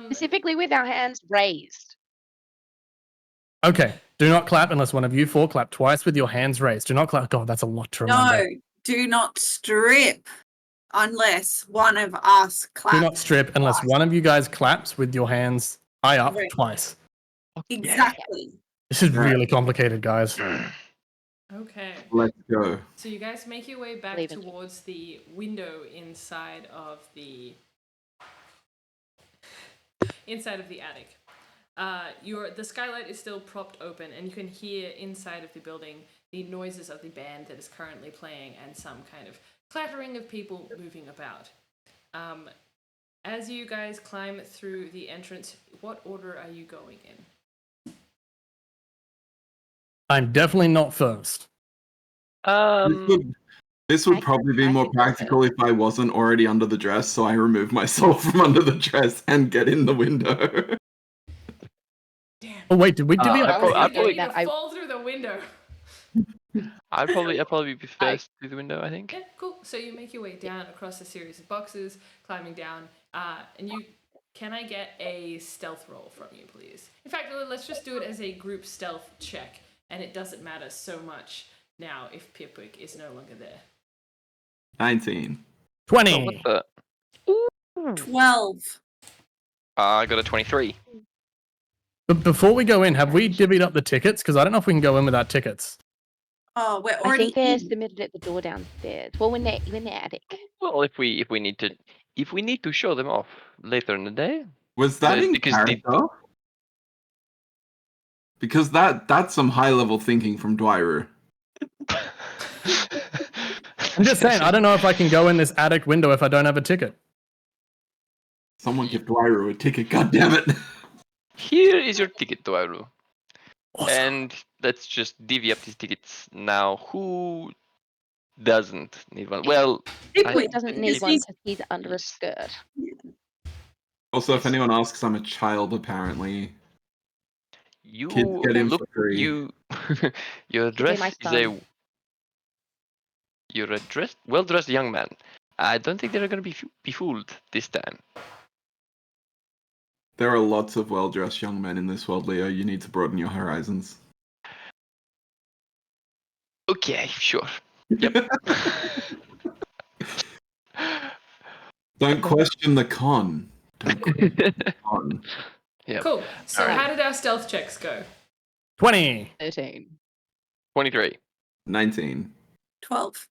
Specifically with our hands raised. Okay, do not clap unless one of you 4 clap twice with your hands raised. Do not clap. God, that's a lot to remember. No, do not strip unless one of us claps. Do not strip unless twice. one of you guys claps with your hands high up Right. twice. Exactly. This is Right. really complicated, guys. Okay. Let's go. So you guys make your way back Leave it. towards the window inside of the attic. The skylight is still propped open, and you can hear inside of the building the noises of the band that is currently playing and some kind of clattering of people moving about. As you guys climb through the entrance, what order are you going in? I'm definitely not first. This would I probably be can more go practical if I wasn't already under the dress, so I remove myself from under the dress and get in the window. Damn. Oh wait, did we? I'd I was probably- getting ready to fall through the window. I'd probably be first through the window, I think. Yeah, cool. So you make your way down across a series of boxes, climbing down, and you. Can I get a stealth roll from you, please? In fact, let's just do it as a group stealth check, and it doesn't matter so much now if Pipwick is no longer there. 19. 20. Oh, what the? 12. I got a 23. But before we go in, have we divvied up the tickets? Because I don't know if we can go in without tickets. Oh, we're I already think they're in. submitted at the door downstairs. Well, when they're in the attic. Well, if we need to show them off later in the day, Was that in because character? Because that's some high level thinking from Dwyru. I'm just saying, I don't know if I can go in this attic window if I don't have a ticket. Someone give Dwyru a ticket, goddammit. Here is your ticket, Dwyru. Awesome. And let's just divvy up these tickets now. Who doesn't need one? Well, Pipwick doesn't need because one he's- because he's under a skirt. Also, if anyone asks, I'm a child, apparently. you Kids get in look for free. you your be dress my is a son. you're a well-dressed young man. I don't think they're going to be fooled this time. There are lots of well-dressed young men in this world, Leo. You need to broaden your horizons. Okay, sure. Yep. Don't question the con. Don't question the con. Yep. Cool. So Alright. how did our stealth checks go? 20. 13. 23. 19. 12.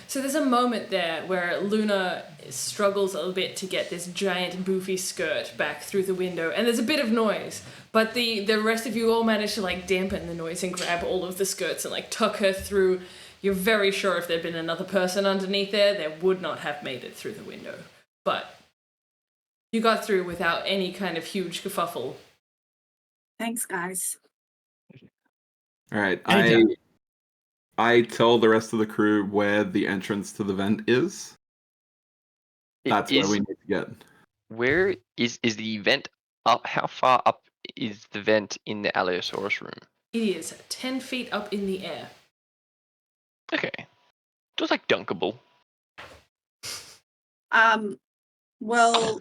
So there's a moment there where Luna struggles a little bit to get this giant boofy skirt back through the window, and there's a bit of noise, but the rest of you all manage to like dampen the noise and grab all of the skirts and like tuck her through. You're very sure if there'd been another person underneath there, they would not have made it through the window. But you got through without any kind of huge kerfuffle. Thanks, guys. All right. Anytime. I tell the rest of the crew where the entrance to the vent is. That's where we need to get. Where is the vent up? How far up is the vent in the Allosaurus room? It is 10 feet up in the air. Okay. Just like dunkable. Well,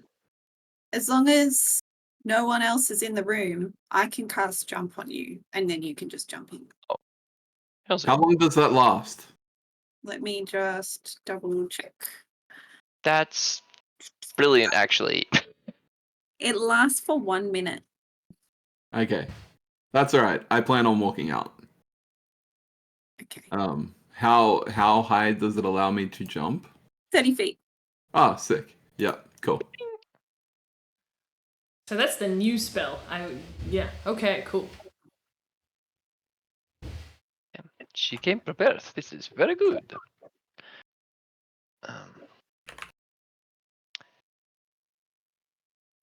as long as no one else is in the room, I can cast jump on you, and then you can just jump in. How's it? How long does that last? Let me just double check. That's brilliant, actually. It lasts for 1 minute. Okay. That's all right. I plan on walking out. Okay. How high does it allow me to jump? 30 feet. Ah, sick. Yeah, cool. So that's the new spell. Yeah, okay, cool. She came prepared. This is very good.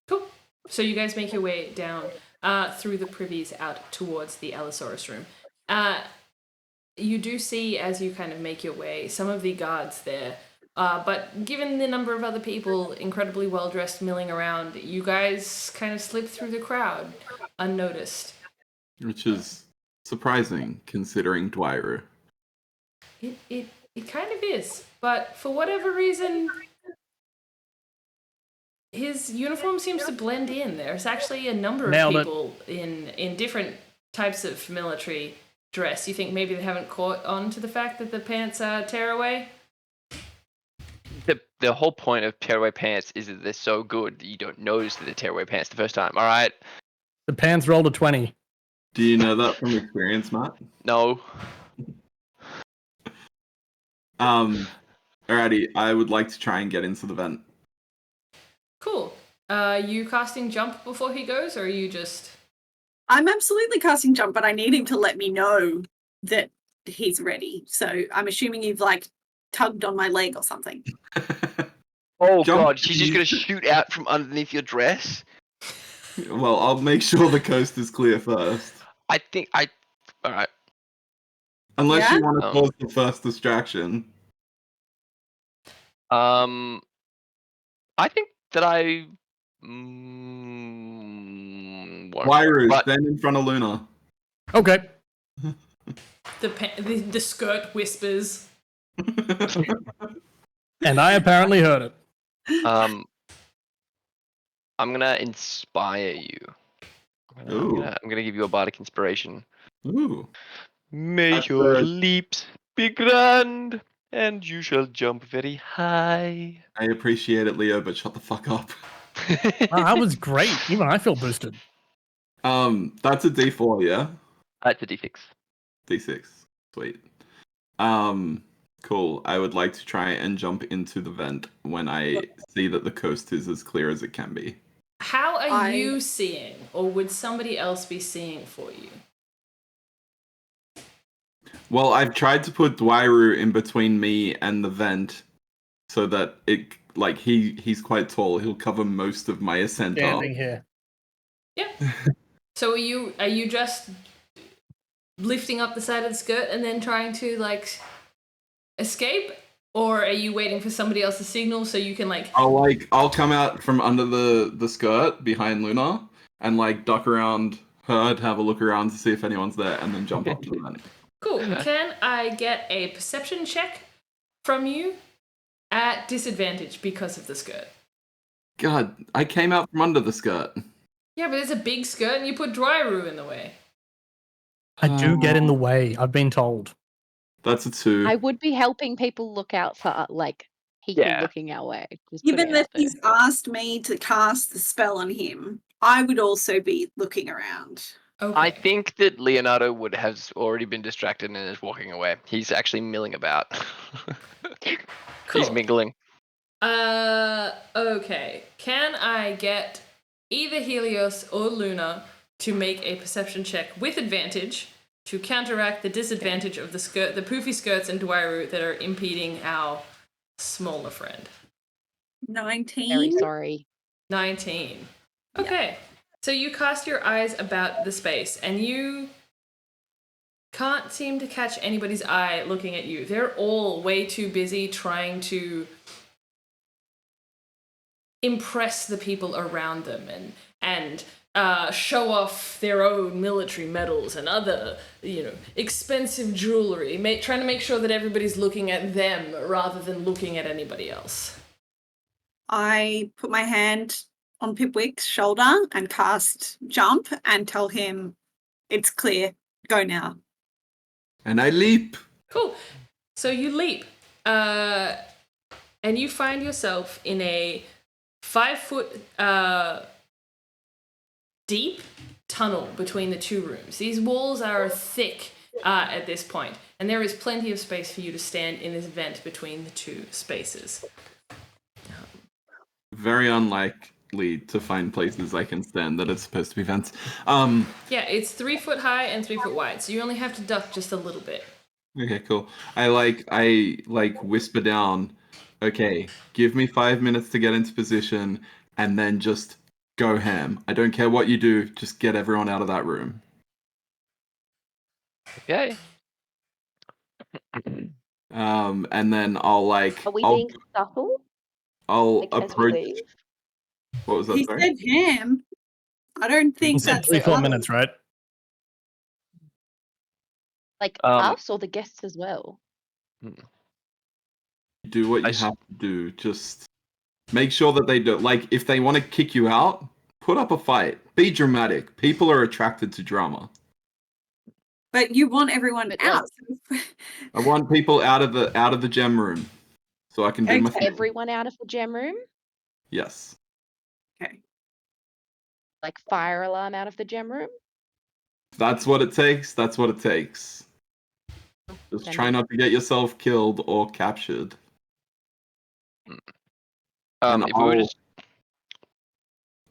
Cool. So you guys make your way down through the privies out towards the Allosaurus room. You do see, as you kind of make your way, some of the guards there. But given the number of other people incredibly well-dressed milling around, you guys kind of slip through the crowd unnoticed. Which is surprising, considering Dwyru. It kind of is, but for whatever reason, his uniform seems to blend in. There's actually a number of Nailed it. people in different types of military dress. You think maybe they haven't caught on to the fact that the pants are tearaway? The whole point of tearaway pants is that they're so good that you don't notice that they're tearaway pants the first time. All right? The pants rolled a 20. Do you know that from experience, Matt? No. Alrighty, I would like to try and get into the vent. Cool. You casting jump before he goes, or are you just... I'm absolutely casting jump, but I need him to let me know that he's ready. So I'm assuming you've like tugged on my leg or something. Oh Jump, god, she's just please. gonna shoot out from underneath your dress? Well, I'll make sure the coast is clear first. Alright. Unless Yeah? you want to cause the first distraction. I think that I won't. Dwyru, But stand in front of Luna. Okay. The skirt whispers. And I apparently heard it. I'm gonna inspire you. I'm gonna give you a bardic inspiration. Ooh. May That's your good. leaps be grand, and you shall jump very high. I appreciate it, Leo, but shut the fuck up. Wow, that was great. Even I feel boosted. That's a D4, yeah? That's a d6. D6. Sweet. Cool. I would like to try and jump into the vent when I see that the coast is as clear as it can be. How are you seeing, or would somebody else be seeing for you? Well, I've tried to put Dwairu in between me and the vent so that it he's quite tall. He'll cover most of my ascent up. Standing here. Yeah. So are you just lifting up the side of the skirt and then trying to like escape, or are you waiting for somebody else's signal so you can like? I'll come out from under the skirt behind Luna and like duck around her to have a look around to see if anyone's there, and then jump up to the vent. Cool. Can I get a perception check from you at disadvantage because of the skirt? God, I came out from under the skirt. Yeah, but it's a big skirt and you put Dwairu in the way. I do get in the way. I've been told. That's a 2. I would be helping people look out for like people looking our way. Just Given putting it that out there. he's asked me to cast the spell on him, I would also be looking around. Okay. I think that Leonardo would have already been distracted and is walking away. He's actually milling about. Cool. He's mingling. Okay. Can I get either Helios or Luna to make a perception check with advantage to counteract the disadvantage of the poofy skirts and Dwairu that are impeding our smaller friend? 19. Very sorry. 19. Okay. So you cast your eyes about the space and you can't seem to catch anybody's eye looking at you. They're all way too busy trying to impress the people around them and show off their own military medals and other, expensive jewelry, trying to make sure that everybody's looking at them rather than looking at anybody else. I put my hand on Pipwick's shoulder and cast jump and tell him it's clear. Go now. And I leap. Cool. So you leap, and you find yourself in a 5-foot deep tunnel between the two rooms. These walls are thick at this point, and there is plenty of space for you to stand in this vent between the two spaces. Very unlikely to find places I can stand that are supposed to be vents. Yeah, it's 3 foot high and 3 foot wide, so you only have to duck just a little bit. Okay, cool. I whisper down, okay, give me 5 minutes to get into position and then just go ham. I don't care what you do, just get everyone out of that room. Okay. And then I'll Are we being subtle? I'll Like, as we approach. leave? What was that? He Sorry? said ham. I don't think You said that's 3-4 subtle. minutes, right? Like Um, us or the guests as well? Do what you have to do. Just make sure that they do. Like, if they want to kick you out, put up a fight. Be dramatic. People are attracted to drama. But you want everyone But, out. I want people out of the gem room, so I can do my Okay. thing. Everyone out of the gem room? Yes. Okay. Like fire alarm out of the gem room? If that's what it takes. That's what it takes. Just Then try not to get yourself killed or captured. And if we were just,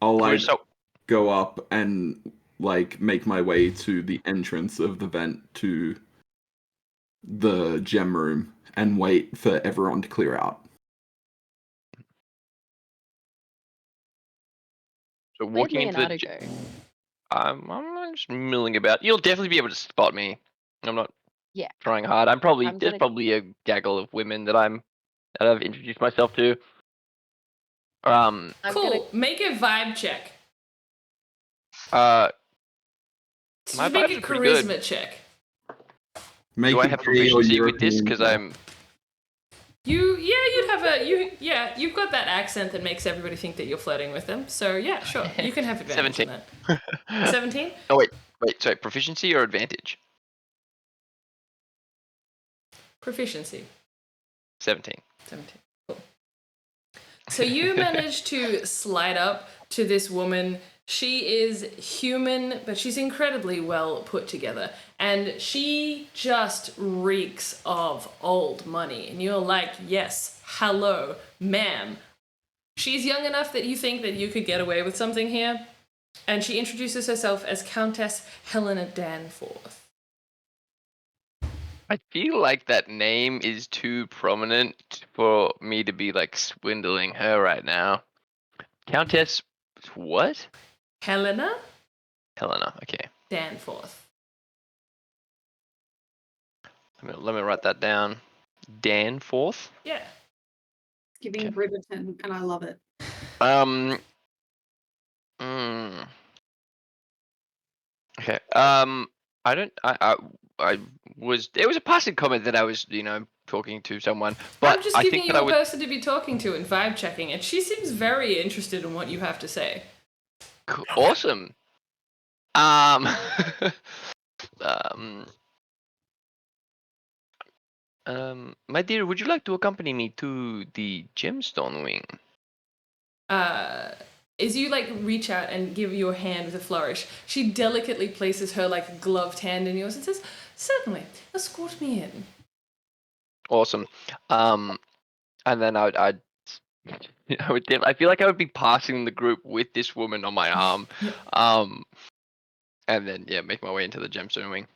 I'll if we were like so, go up and like make my way to the entrance of the vent to the gem room and wait for everyone to clear out. so Where'd walking into Leonardo the, go? I'm just milling about. You'll definitely be able to spot me. I'm not Yeah. trying hard. There's gonna- probably a gaggle of women that I've introduced myself to. I'm Cool. Make a vibe check. My Just make vibes a are pretty good. charisma check. Make Do I it have be proficiency your with this? European Because stuff. I'm. You've got that accent that makes everybody think that you're flirting with them. So yeah, sure, you can have advantage 17. on that. 17? Oh wait. Sorry, proficiency or advantage? Proficiency. 17. 17. Cool. So you manage to slide up to this woman. She is human, but she's incredibly well put together. And she just reeks of old money. And you're like, yes, hello, ma'am. She's young enough that you think that you could get away with something here. And she introduces herself as Countess Helena Danforth. I feel like that name is too prominent for me to be like swindling her right now. Countess, what? Helena Helena. Okay, Danforth. let me write that down. Danforth. Yeah. Giving Okay. Bridgerton, and I love it. Mm, okay. I don't. I was. It was a passing comment that I was, talking to someone, but I'm just I giving think you that I a would. person to be talking to and vibe checking, and she seems very interested in what you have to say. Awesome. Um. um. My dear, would you like to accompany me to the gemstone wing? As you like reach out and give your hand with a flourish, she delicately places her like gloved hand in yours and says, "Certainly, escort me in." Awesome. And then I I feel like I would be passing the group with this woman on my arm. And then make my way into the gemstone wing.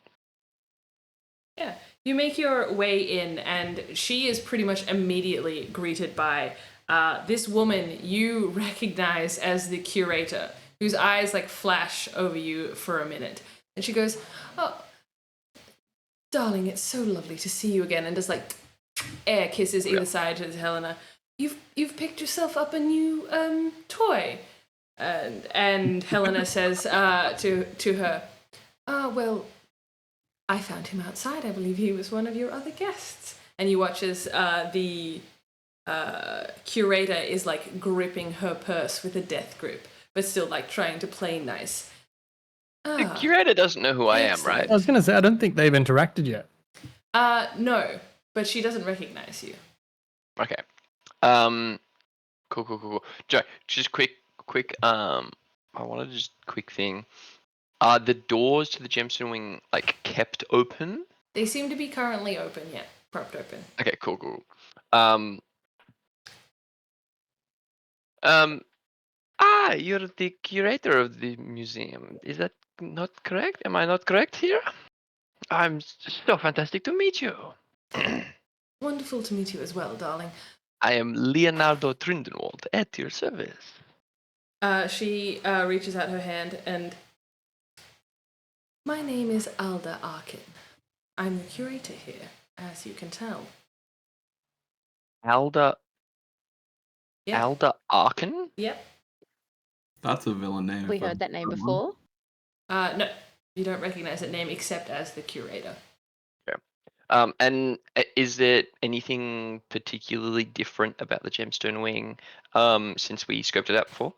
Yeah, you make your way in, and she is pretty much immediately greeted by this woman you recognize as the curator, whose eyes like flash over you for a minute, and she goes, "Oh, darling, it's so lovely to see you again," and just like air kisses either side to Helena. You've picked yourself up a new toy, and Helena says to her, well, I found him outside. I believe he was one of your other guests." And you watch as the curator is like gripping her purse with a death grip, but still like trying to play nice. The curator doesn't know who I am, right? I was going to say, I don't think they've interacted yet. No, but she doesn't recognize you. Okay. Cool. Joe, just quick. I wanted just quick thing. Are the doors to the gemstone wing like kept open? They seem to be currently open, yeah, propped open. Okay, cool. You're the curator of the museum. Is that not correct? Am I not correct here? I'm so fantastic to meet you. Wonderful to meet you as well, darling. I am Leonardo Trindenwald at your service. She reaches out her hand and... My name is Alda Arkin. I'm the curator here, as you can tell. Alda Arkin? Yep. That's a villain name. We if I've heard that name heard one. before. No, you don't recognize that name except as the curator. And is there anything particularly different about the gemstone wing since we scoped it out before?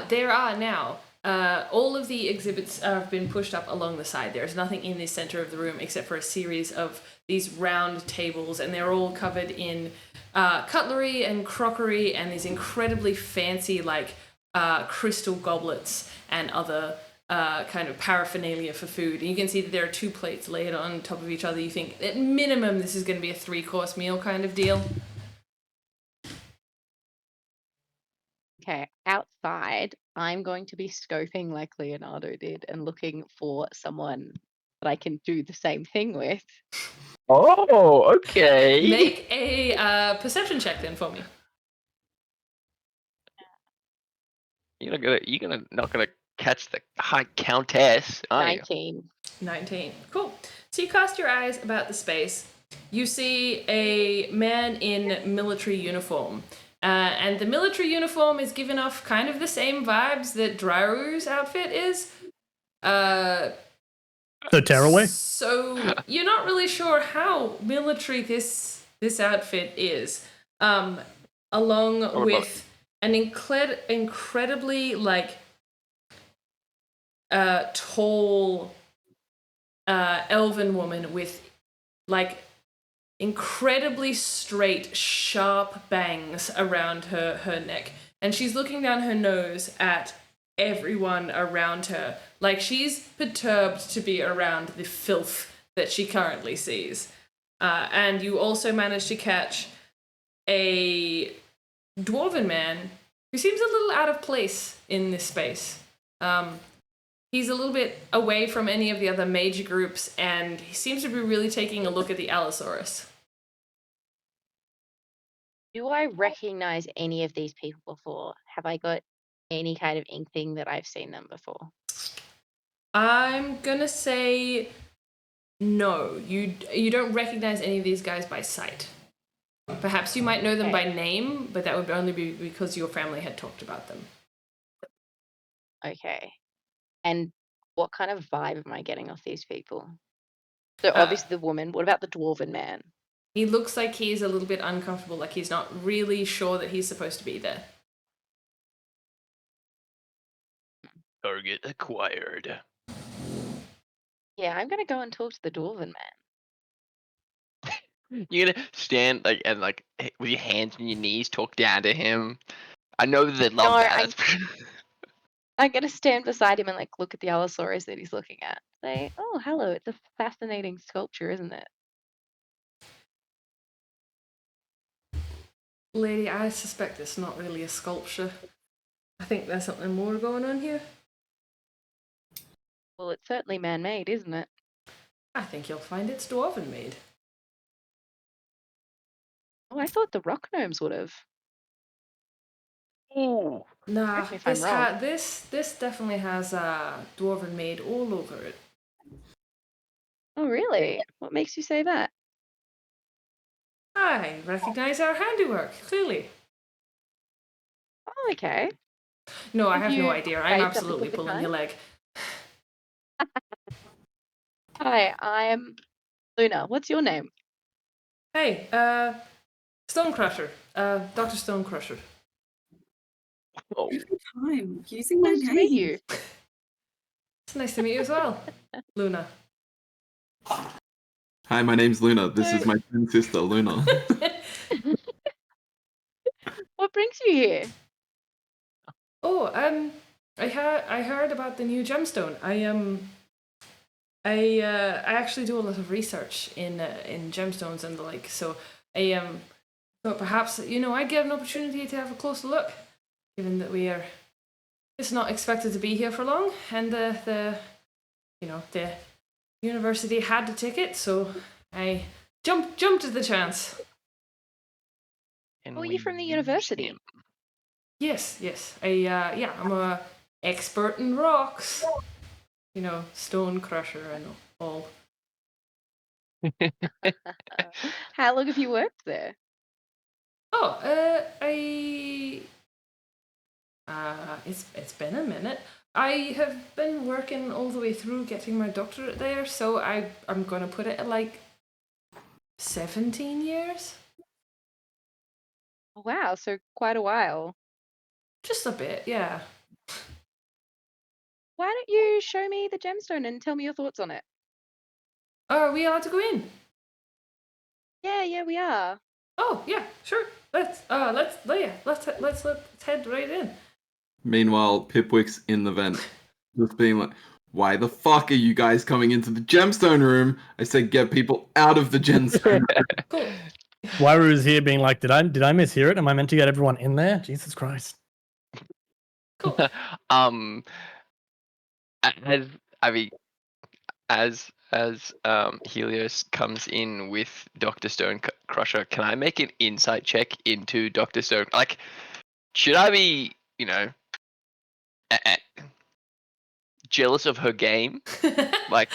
There are now. All of the exhibits have been pushed up along the side. There's nothing in the center of the room except for a series of these round tables, and they're all covered in cutlery and crockery and these incredibly fancy, like, crystal goblets and other kind of paraphernalia for food. And you can see that there are 2 plates laid on top of each other. You think, at minimum, this is going to be a 3-course meal kind of deal. Okay, outside, I'm going to be scoping like Leonardo did and looking for someone that I can do the same thing with. Oh, okay. Make a perception check then for me. You're not gonna catch the high countess, are you? 19. 19. Cool. So you cast your eyes about the space. You see a man in military uniform. And the military uniform is giving off kind of the same vibes that Dryru's outfit is. So tearaway. So you're not really sure how military this outfit is, along about- with an incredibly like tall elven woman with like incredibly straight, sharp bangs around her neck, and she's looking down her nose at everyone around her, like she's perturbed to be around the filth that she currently sees. And you also manage to catch a dwarven man who seems a little out of place in this space. He's a little bit away from any of the other major groups, and he seems to be really taking a look at the Allosaurus. Do I recognize any of these people before? Have I got any kind of inkling that I've seen them before? I'm gonna say no. You don't recognize any of these guys by sight. Perhaps you might know them by name, but that would only be because your family had talked about them. Okay. And what kind of vibe am I getting off these people? So obviously the woman. What about the dwarven man? He looks like he's a little bit uncomfortable, like he's not really sure that he's supposed to be there. Target acquired. Yeah, I'm gonna go and talk to the dwarven man. You're gonna stand like and like with your hands on your knees, talk down to him. I know that they love No, that. I'm gonna stand beside him and like look at the Allosaurus that he's looking at. Say, oh, hello, it's a fascinating sculpture, isn't it? Lady, I suspect it's not really a sculpture. I think there's something more going on here. Well, it's certainly man-made, isn't it? I think you'll find it's dwarven made. Oh, I thought the rock gnomes would have. Ooh. Nah, Correct me if I'm wrong. this definitely has dwarven made all over it. Oh, really? What makes you say that? I recognize our handiwork, clearly. Oh, okay. No, I Have have no you idea. I'm made something absolutely of the pulling kind? your leg. Hi, I'm Luna. What's your name? Hey, Stonecrusher. Dr. Stonecrusher. Oh. Every time using my Nice to meet name. you. It's nice to meet you as well, Luna. Hi, my name's Luna. This is my twin sister, Luna. What brings you here? Oh, I heard about the new gemstone. I actually do a lot of research in gemstones and the like. So I thought perhaps I'd get an opportunity to have a closer look, given that we are just not expected to be here for long, and the university had the ticket, so I jumped at the chance. Can Oh, we you're from the use university. him? Yes. I'm a expert in rocks. Stone crusher and all. How long have you worked there? Oh, it's been a minute. I have been working all the way through getting my doctorate there, so I'm gonna put it at like 17 years. Oh, wow, so quite a while. Just a bit, yeah. Why don't you show me the gemstone and tell me your thoughts on it? Are we allowed to go in? Yeah, we are. Oh, yeah, sure. Let's head right in. Meanwhile, Pipwick's in the vent, just being like, "Why the fuck are you guys coming into the gemstone room? I said get people out of the gemstone room." Cool. Wairu's here being like, did I mishear it? Am I meant to get everyone in there? Jesus Christ. Cool. As Helios comes in with Dr. Stone Crusher, can I make an insight check into Dr. Stone? Like, should I be, jealous of her game? Like,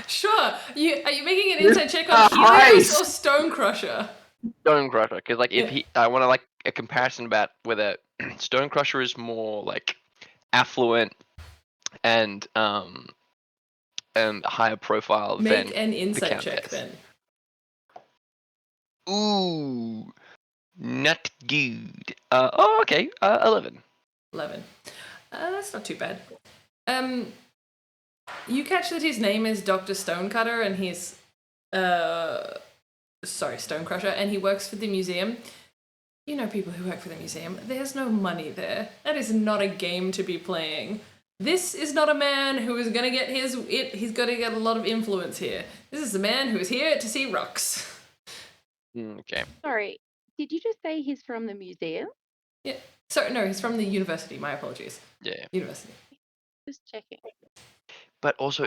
Sure. Are you making an This inside check is on a Helios heist! or Stonecrusher? Stone Crusher, because like Yeah. I want to like a comparison about whether Stone Crusher is more like affluent and higher profile than Make an the insight check Countess. then. Ooh, not good. Okay. 11. 11. That's not too bad. You catch that his name is Dr. Stonecutter and he's Stonecrusher, and he works for the museum. You know people who work for the museum. There's no money there. That is not a game to be playing. This is not a man who is gonna get he's gonna get a lot of influence here. This is a man who is here to see rocks. Okay. Sorry, did you just say he's from the museum? Yeah. Sorry, no, he's from the university. My apologies. Yeah. University. Just checking. But also,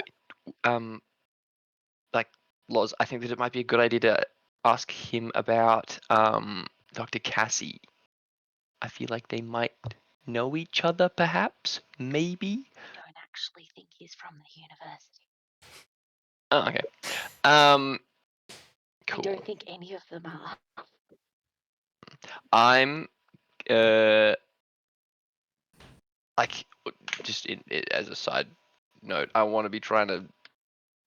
like Loz, I think that it might be a good idea to ask him about Dr. Cassie. I feel like they might know each other, perhaps, maybe. I don't actually think he's from the university. Oh, okay. Cool. I don't think any of them are. I'm like just as a side note, I want to be trying to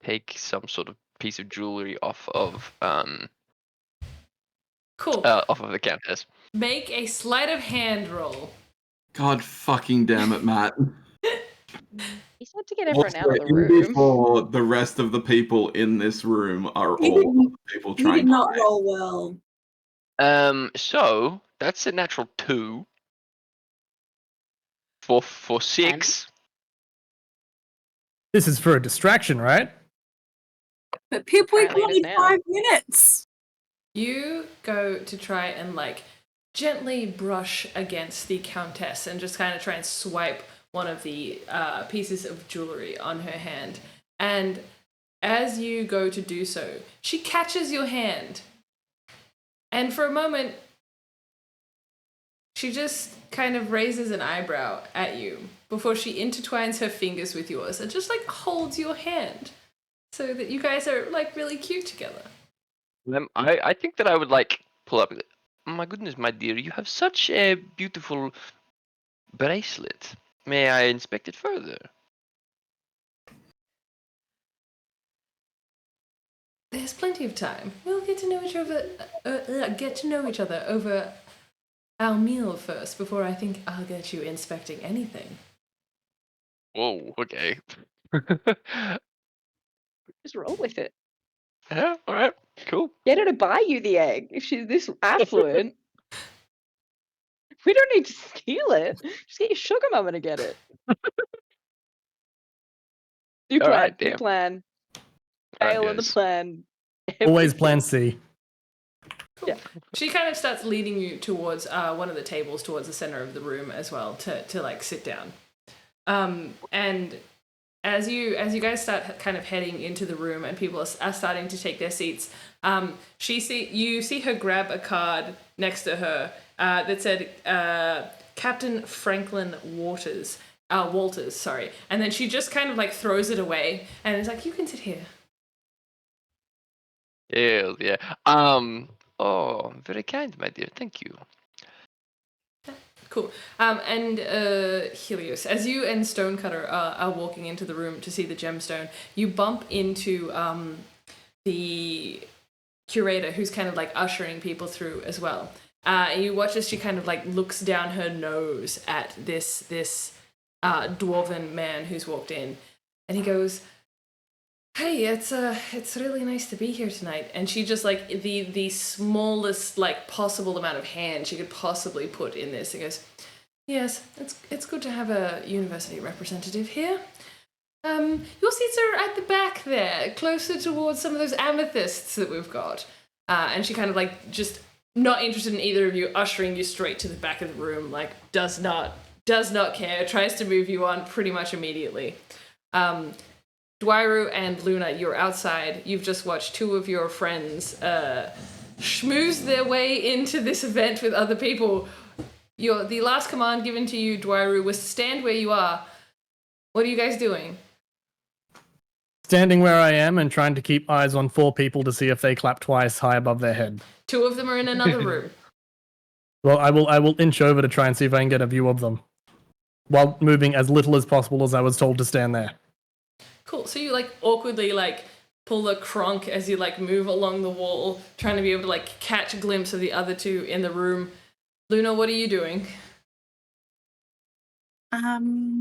take some sort of piece of jewelry off of Cool. off of the Countess. Make a sleight of hand roll. God fucking damn it, Matt. He said to get everyone out of the Also, room. before the rest of the people in this room are You all didn't- people You trying did not to hide. roll well. So that's a natural 2 for 6. This is for a distraction, right? But Pipwick Apparently it is wanted now. 5 minutes. You go to try and gently brush against the Countess and just kind of try and swipe one of the pieces of jewelry on her hand. And as you go to do so, she catches your hand. And for a moment, she just kind of raises an eyebrow at you before she intertwines her fingers with yours and just holds your hand so that you guys are really cute together. I think that I would pull up. My goodness, my dear, you have such a beautiful bracelet. May I inspect it further? There's plenty of time. We'll get to know each other over our meal first before I think I'll get you inspecting anything. Whoa. Okay. Just roll with it. Yeah. All right. Cool. Get her to buy you the egg if she's this affluent. We don't need to steal it. Just get your sugar mama to get it. Do All plan. right, Do damn. plan. All right, Fail on the guys. plan. Always Everything. plan C. Cool. She kind of starts leading you towards one of the tables towards the center of the room as well to sit down. And as you guys start kind of heading into the room and people are starting to take their seats, you see her grab a card next to her that said Captain Franklin Walters, sorry. And then she just kind of throws it away and is like, you can sit here. Yeah. Oh, very kind, my dear. Thank you. Cool. And Helios, as you and Stonecutter are walking into the room to see the gemstone, you bump into the curator who's kind of ushering people through as well. And you watch as she kind of looks down her nose at this dwarven man who's walked in, and he goes, "Hey, it's really nice to be here tonight." And she just the smallest possible amount of hand she could possibly put in this. He goes, "Yes, it's good to have a university representative here. Your seats are at the back there, closer towards some of those amethysts that we've got." And she kind of just not interested in either of you, ushering you straight to the back of the room. Does not care. Tries to move you on pretty much immediately. Dwairu and Luna, you're outside. You've just watched two of your friends schmooze their way into this event with other people. The last command given to you, Dwairu, was to stand where you are. What are you guys doing? Standing where I am and trying to keep eyes on 4 people to see if they clap twice high above their head. 2 of them are in another room. Well, I will inch over to try and see if I can get a view of them, while moving as little as possible as I was told to stand there. Cool. So you like awkwardly like pull a cronk as you like move along the wall, trying to be able to like catch a glimpse of the other two in the room. Luna, what are you doing? I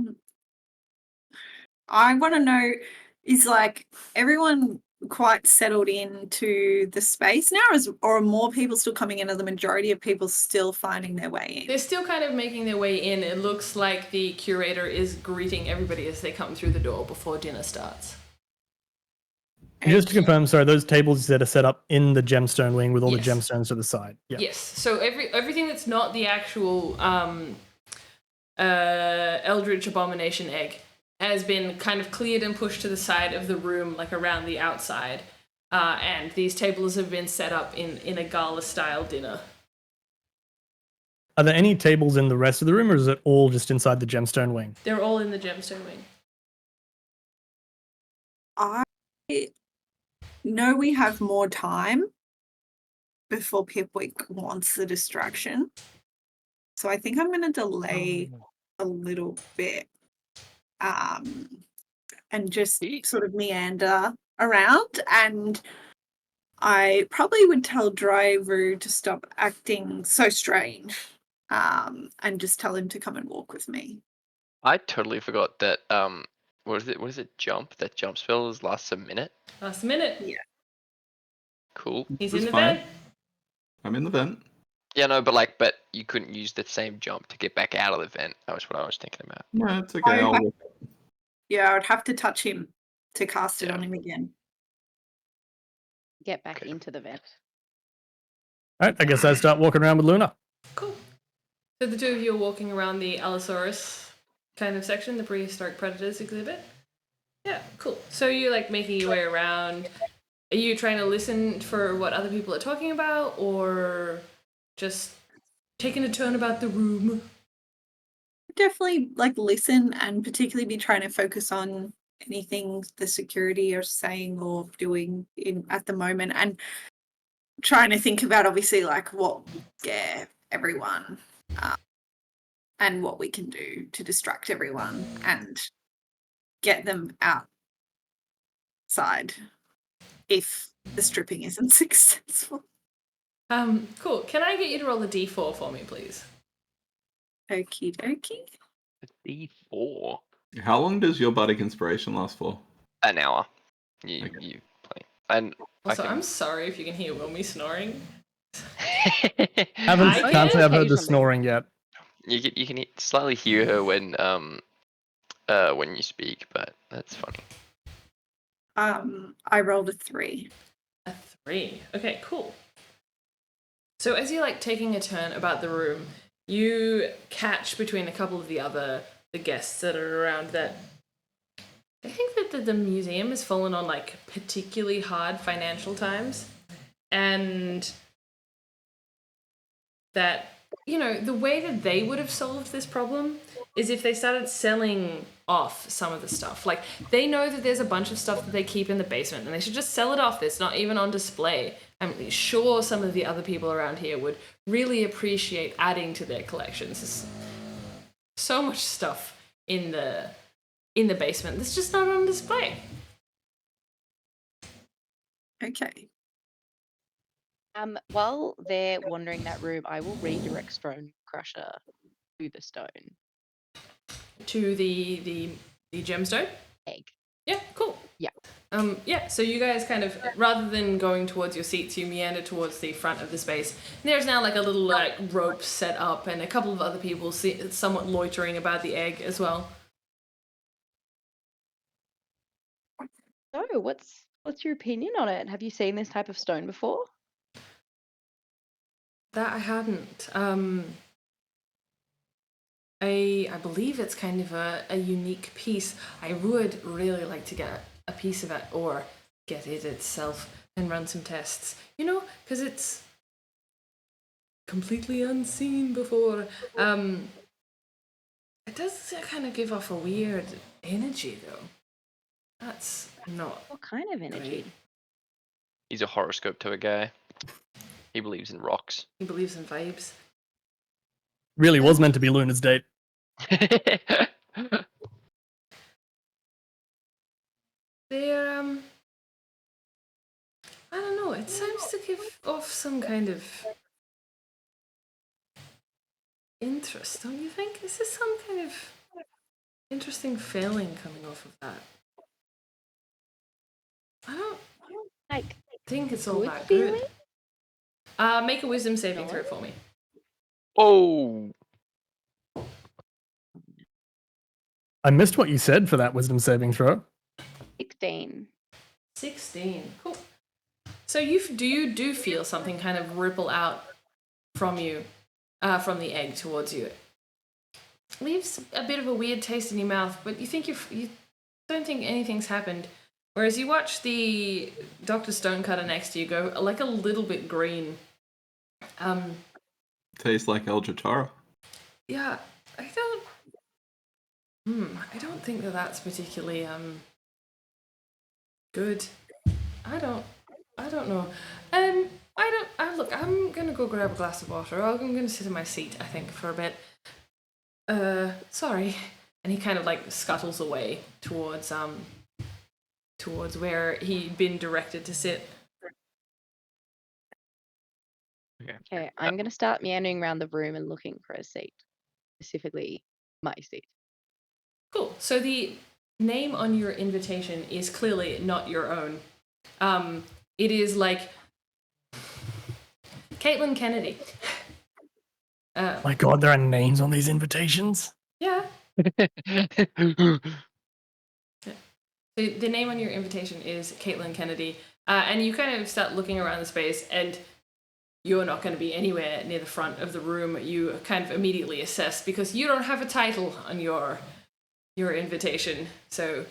want to know, is like everyone quite settled into the space now, or are more people still coming in? Are the majority of people still finding their way in? They're still kind of making their way in. It looks like the curator is greeting everybody as they come through the door before dinner starts. And just to confirm, sorry, those tables that are set up in the gemstone wing with all Yes. the gemstones to the side. Yeah. Yes. So everything that's not the actual Eldritch Abomination egg has been kind of cleared and pushed to the side of the room, like around the outside. And these tables have been set up in a gala-style dinner. Are there any tables in the rest of the room, or is it all just inside the gemstone wing? They're all in the gemstone wing. I know we have more time before Pipwick wants the distraction. So I think I'm going to delay a little bit and just sort of meander around. And I probably would tell Driver to stop acting so strange and just tell him to come and walk with me. I totally forgot that what is it jump? That jump spell lasts a minute. Last minute. Yeah. Cool. He's That's in the fine. vent. I'm in the vent. Yeah, no, but you couldn't use the same jump to get back out of the vent. That was what I was thinking about. No, it's okay. I I'll Yeah, I would have to touch him to cast it Yeah. on him again. Get back Okay. into the vent. All right, I guess I start walking around with Luna. Cool. So the two of you are walking around the Allosaurus kind of section, the prehistoric predators exhibit. Yeah, cool. So you're like making your way around. Are you trying to listen for what other people are talking about, or just taking a turn about the room? Definitely like listen and particularly be trying to focus on anything the security are saying or doing at the moment, and trying to think about obviously like what scare everyone and what we can do to distract everyone and get them outside if the stripping isn't successful. Cool. Can I get you to roll a d4 for me, please? Okie dokie. D4. How long does your bardic inspiration last for? An hour. You Okay. you play. And Also, I can... I'm sorry if you can hear Wilmy snoring. Haven't, I can't say I've heard the occasionally. snoring yet. you can slightly hear her when you speak, but that's funny. I rolled a 3. A 3. Okay, cool. So as you're like taking a turn about the room, you catch between a couple of the guests that are around that I think that the museum has fallen on like particularly hard financial times, and that, you know, the way that they would have solved this problem is if they started selling off some of the stuff. Like, they know that there's a bunch of stuff that they keep in the basement and they should just sell it off. It's not even on display. I'm sure some of the other people around here would really appreciate adding to their collections. There's so much stuff in the basement that's just not on display. Okay. While they're wandering that room, I will redirect Stone Crusher to the stone To the gemstone? egg. Yeah, cool. Yeah. Yeah, so you guys kind of, rather than going towards your seats, you meander towards the front of the space. And there's now like a little like rope set up and a couple of other people somewhat loitering about the egg as well. So, what's your opinion on it? Have you seen this type of stone before? That I hadn't. I believe it's kind of a unique piece. I would really like to get a piece of it, or get it itself and run some tests. You know, because it's completely unseen before. It does kind of give off a weird energy, though. That's not What kind of energy? great. He's a horoscope to a guy. He believes in rocks. He believes in vibes. Really was meant to be Luna's date. they're I don't know, it seems to give off some kind of interest, don't you think? Is this some kind of interesting feeling coming off of that? I don't Like, think it's all good that feeling? good. Make a wisdom saving throw for me. Oh, I missed what you said for that wisdom saving throw. 16. 16. Cool. So you do feel something kind of ripple out from you, from the egg towards you. It leaves a bit of a weird taste in your mouth, but you don't think anything's happened. Whereas you watch the Dr. Stonecutter next to you go like a little bit green. Tastes like Eldritch Horror. Yeah, I don't think that that's particularly good. I don't know. Look, I'm gonna go grab a glass of water. I'm gonna sit in my seat, I think, for a bit. Sorry. And he kind of like scuttles away towards where he'd been directed to sit. Okay, I'm going to start meandering around the room and looking for a seat. Specifically, my seat. Cool. So the name on your invitation is clearly not your own. It is like Caitlin Kennedy. My God, there are names on these invitations. Yeah. So the name on your invitation is Caitlin Kennedy, and you kind of start looking around the space, and you're not going to be anywhere near the front of the room. You kind of immediately assess because you don't have a title on your invitation. So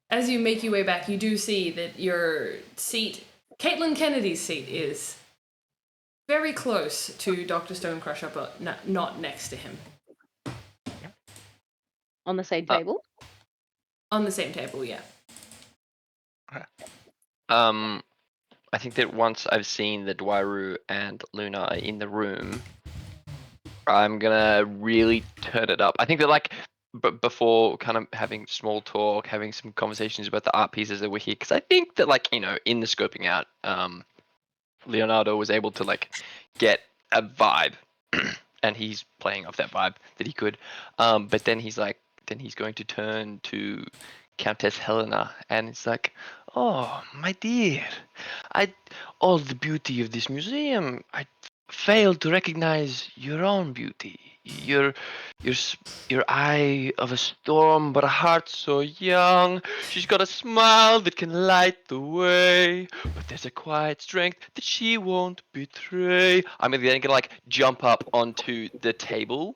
as you make your way back, you do see that your seat, Caitlin Kennedy's seat, is very close to Dr. Stonecrusher, but not next to him. On the same table? On the same table, yeah. I think that once I've seen that Dwairu and Luna are in the room, I'm gonna really turn it up. I think that like before kind of having small talk, having some conversations about the art pieces that were here, because I think that like, you know, in the scoping out, Leonardo was able to like get a vibe and he's playing off that vibe that he could. But then he's going to turn to Countess Helena and it's like, oh, my dear, all the beauty of this museum, I failed to recognize your own beauty. Your eye of a storm, but a heart so young. She's got a smile that can light the way, but there's a quiet strength that she won't betray. I'm then gonna like jump up onto the table,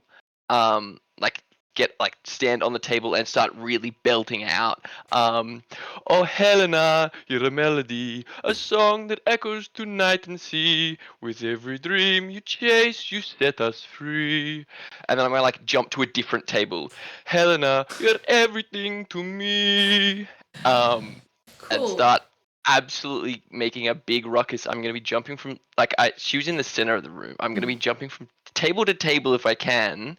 stand on the table and start really belting out. Oh Helena, you're a melody, a song that echoes to night and sea. With every dream you chase, you set us free. And then I'm gonna like jump to a different table. Helena, you're everything to me. And Cool. start absolutely making a big ruckus. I'm gonna be jumping from she was in the center of the room. I'm gonna be jumping from table to table if I can,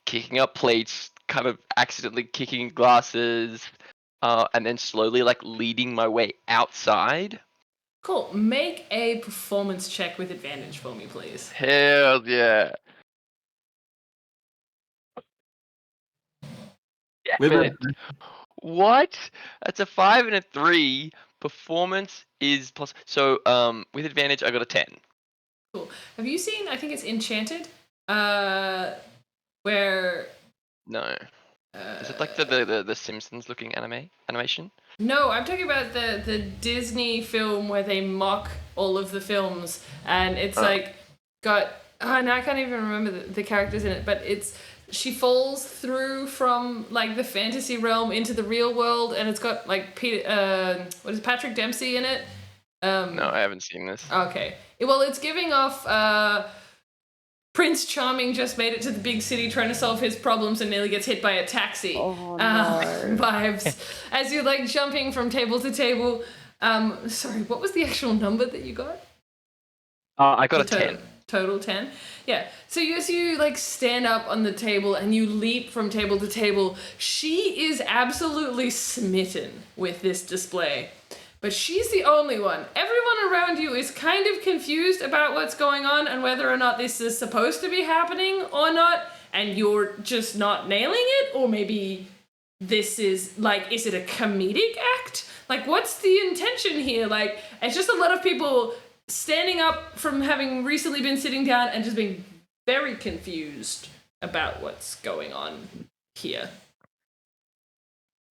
kicking up plates, kind of accidentally kicking glasses, and then slowly like leading my way outside. Cool. Make a performance check with advantage for me, please. Hell yeah. With Damn it. it. What? That's a 5 and a 3. Performance is plus. So with advantage I got a 10. Cool. Have you seen, I think it's Enchanted, where... No. Is it like the Simpsons looking animation? No, I'm talking about the Disney film where they mock all of the films, and it's like got... Oh, now I can't even remember the characters in it, but she falls through from like the fantasy realm into the real world, and it's got like Patrick Dempsey in it. No, I haven't seen this. Okay. Well, it's giving off Prince Charming just made it to the big city trying to solve his problems and nearly gets hit by a taxi. Oh, no. Vibes. As you're like jumping from table to table. Sorry, what was the actual number that you got? I got a The total. 10. Total 10. Yeah. So as you like stand up on the table and you leap from table to table, she is absolutely smitten with this display. But she's the only one. Everyone around you is kind of confused about what's going on and whether or not this is supposed to be happening or not, and you're just not nailing it, or maybe this is like, is it a comedic act? Like, what's the intention here? Like, it's just a lot of people standing up from having recently been sitting down and just being very confused about what's going on here.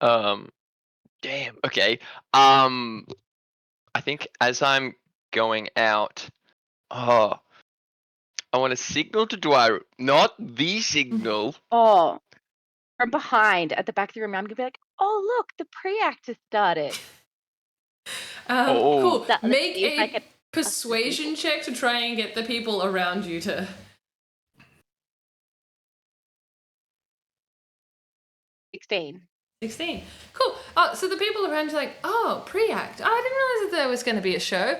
Damn. Okay. I think as I'm going out, I want to signal to Dwyer, not the signal. Oh, from behind at the back of the room, I'm gonna be like, "Oh, look, the pre-act has started." Cool. Let's Make see if I a can persuasion check to try and get the people around you to. 16. 16. Cool. So the people around you are like, oh, pre-act. Oh, I didn't realize that there was going to be a show.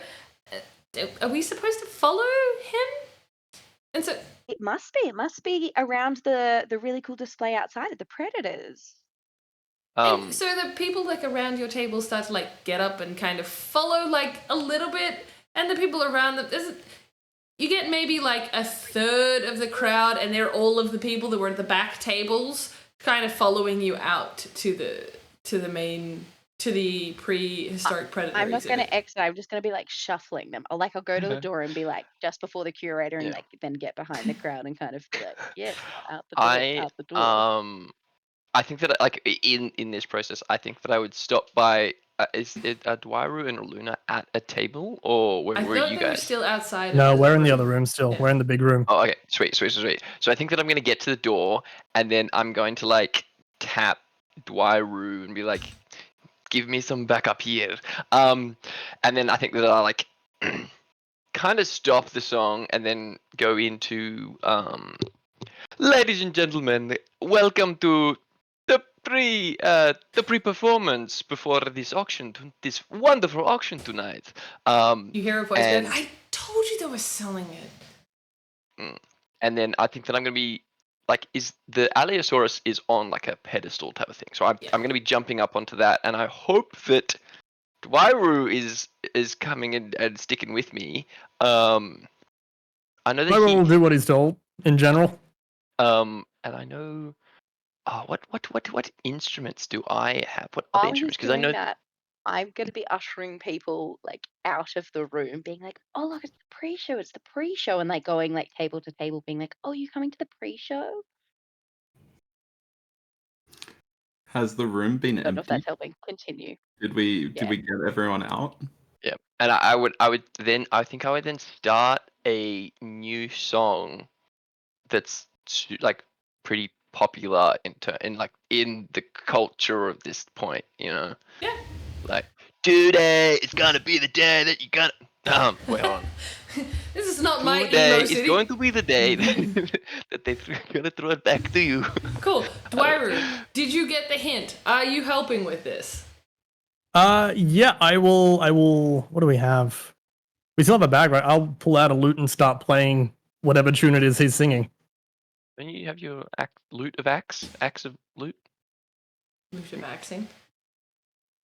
Are we supposed to follow him? And so It must be. It must be around the really cool display outside of the Predators. and so the people like around your table start to like get up and kind of follow like a little bit, and the people around them, you get maybe like a third of the crowd, and they're all of the people that were at the back tables kind of following you out to the prehistoric Predator. I'm not exhibit. going to exit. I'm just going to be like shuffling them. I'll go to the door and be like just before the curator, and Yeah. like then get behind the crowd and kind of be like, yes, out the door, out the door. I think that like in this process, I think that I would stop by. Is it Dwairu and Luna at a table, or where I were thought you they were guys? still outside. No, of we're in the other room still. Yeah. We're in the big room. Oh, okay, sweet. So I think that I'm gonna get to the door, and then I'm going to like tap Dwairu and be like, "Give me some backup here." And then I think that I'll like kind of stop the song and then go into ladies and gentlemen, welcome to the pre-performance before this auction, this wonderful auction tonight. You hear a voice and- going, I told you they were selling it. And then I think that I'm gonna be like, is the Allosaurus is on like a pedestal type of thing. So I'm gonna be jumping up onto that, and I hope that Dwairu is coming in and sticking with me. I know that Dwyer will do what he's told in general. and I know. What instruments do I have? What other While he's instruments? Because I doing know. that, I'm going to be ushering people like out of the room, being like, "Oh, look, it's the pre-show. It's the pre-show," and like going like table to table, being like, "Oh, you coming to the pre-show?" Has the room been I don't know if empty? that's helping. Continue. Did we Yeah. get everyone out? Yeah, and I would then start a new song that's like pretty popular in the culture of this point, you know. Yeah. Like, today is gonna be the day that you're gonna wait on. This is not my Today emo is city. going to be the day that they're gonna throw it back to you. Cool. Dwairu, did you get the hint? Are you helping with this? Yeah, I will. What do we have? We still have a bag, right? I'll pull out a lute and start playing whatever tune it is he's singing. Don't you have your lute of axe of lute? Move to maxing.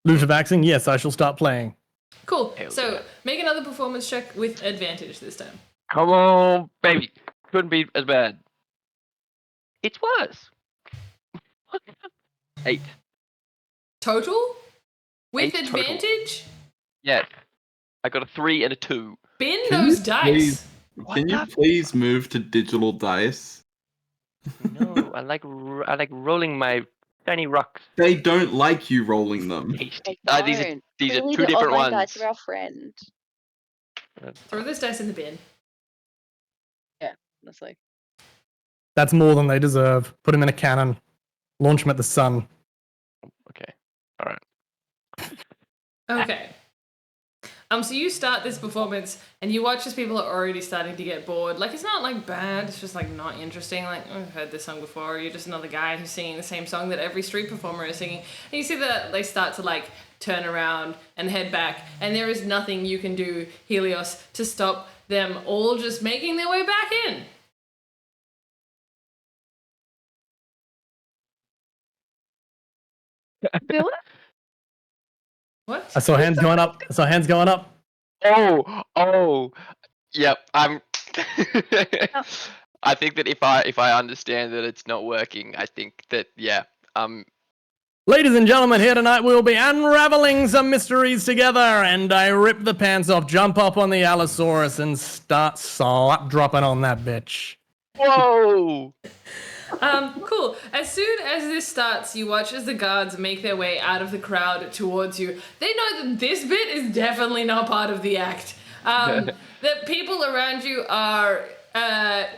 Lute of axing? Yes, I shall start playing. Cool. Hell So yeah. make another performance check with advantage this time. Come on, baby. Couldn't be as bad. It's worse. 8. Total? With 8 total. advantage? Yes. I got a 3 and a 2. Bin Can those you dice. please- What Can you the- please move to digital dice? No, I like rolling my tiny rocks. They don't like you rolling them. Tasty. They These are don't. these are Clearly two the different online ones. dice are our friend. Throw this dice in the bin. Honestly. That's more than they deserve. Put him in a cannon. Launch him at the sun. Okay. All right. Okay. So you start this performance and you watch as people are already starting to get bored. Like, it's not like bad, it's just like not interesting. Like, oh, I've heard this song before. You're just another guy who's singing the same song that every street performer is singing. And you see that they start to like turn around and head back, and there is nothing you can do, Helios, to stop them all just making their way back in. Villa? What? I saw hands going up. I saw hands going up. Oh, yep. I think that if I understand that it's not working, I think that Ladies and gentlemen, here tonight we'll be unraveling some mysteries together, and I rip the pants off, jump up on the Allosaurus, and start slap dropping on that bitch. whoa. Cool. As soon as this starts, you watch as the guards make their way out of the crowd towards you. They know that this bit is definitely not part of the act. The people around you are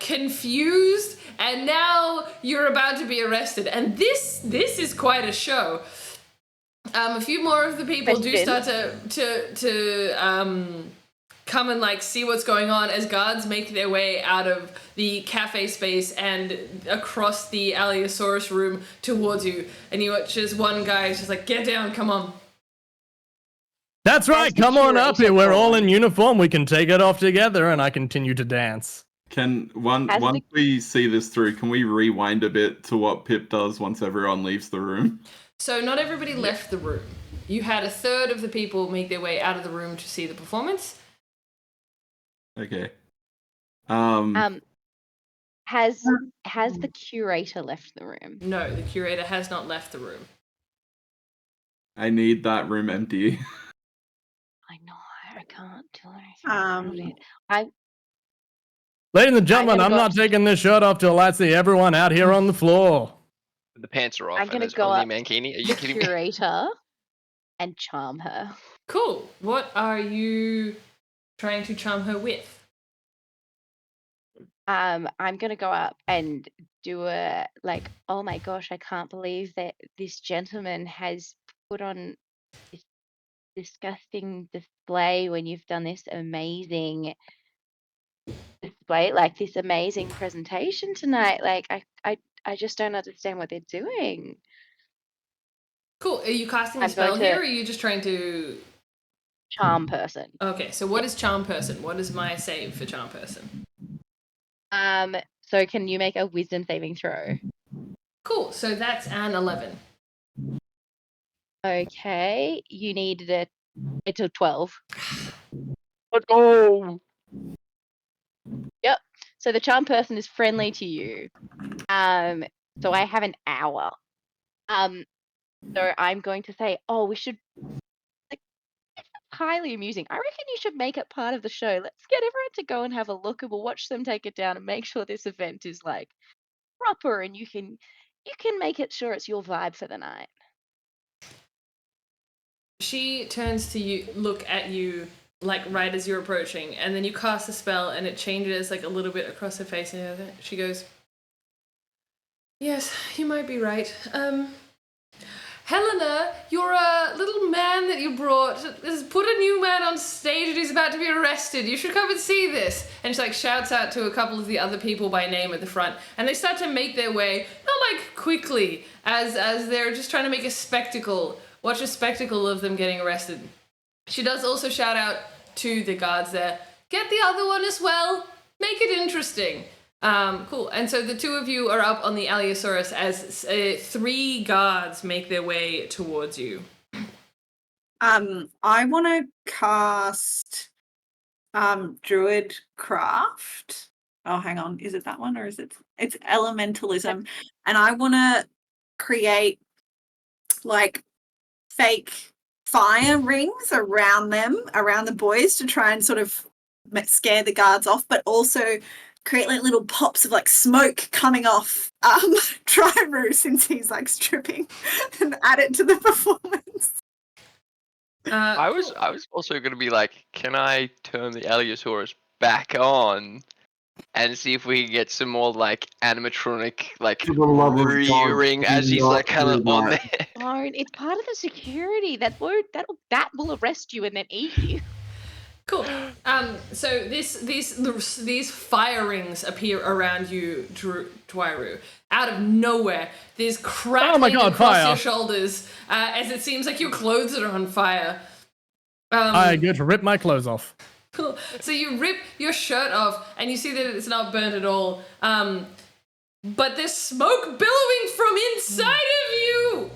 confused, and now you're about to be arrested. And this is quite a show. A few more of the people do start to come and like see what's going on as guards make their way out of the cafe space and across the Allosaurus room towards you. And you watch as one guy is just like, get down, come on. That's right, come on up here. We're all in uniform. We can take it off together, and I continue to dance. Once we see this through, can we rewind a bit to what Pip does once everyone leaves the room? So not everybody left the room. You had a third of the people make their way out of the room to see the performance. Okay. Has the curator left the room? No, the curator has not left the room. I need that room empty. I know, I can't do anything about it. Ladies and gentlemen, I'm not taking this shirt off till I see everyone out here on the floor. The pants are off. I'm gonna and go only up mankini. Are you the kidding me? curator and charm her. Cool. What are you trying to charm her with? I'm gonna go up and do a like, oh my gosh, I can't believe that this gentleman has put on this disgusting display when you've done this amazing display, like this amazing presentation tonight. Like I just don't understand what they're doing. Cool. Are you casting a I'm spell going to- here, or are you just trying to... Charm person. Okay, so what is charm person? What is my save for charm person? So can you make a wisdom saving throw? Cool, so that's an 11. Okay, you needed it's a 12. Let's go. Yep. So the charm person is friendly to you. So I have an hour. So I'm going to say, oh, we should. Like, it's highly amusing. I reckon you should make it part of the show. Let's get everyone to go and have a look, and we'll watch them take it down and make sure this event is like proper, and you can make it sure it's your vibe for the night. She turns to you, look at you, like right as you're approaching, and then you cast a spell, and it changes like a little bit across her face, and she goes, "Yes, you might be right. Helena, your little man that you brought has put a new man on stage and he's about to be arrested. You should come and see this." And she like shouts out to a couple of the other people by name at the front, and they start to make their way, not like quickly, as they're just trying to make a spectacle. Watch a spectacle of them getting arrested. She does also shout out to the guards there, "Get the other one as well. Make it interesting." Cool. And so the two of you are up on the Allosaurus as 3 guards make their way towards you. I want to cast Druid Craft. Oh, hang on. Is it that one or is it? It's Elementalism. And I want to create like fake fire rings around them, around the boys, to try and sort of scare the guards off, but also create like little pops of like smoke coming off Dryru since he's like stripping, and add it to the performance. I was also gonna be like, can I turn the Allosaurus back on and see if we can get some more like animatronic like For the love of God, rearing as do he's not like kind do of on that. there. Lauren, it's part of the security. That will arrest you and then eat you. Cool. So these fire rings appear around you, Dwyru. Out of nowhere, there's crackling across fire. your shoulders as it seems like your clothes are on fire. I get to rip my clothes off. Cool. So you rip your shirt off, and you see that it's not burnt at all. But there's smoke billowing from inside of you.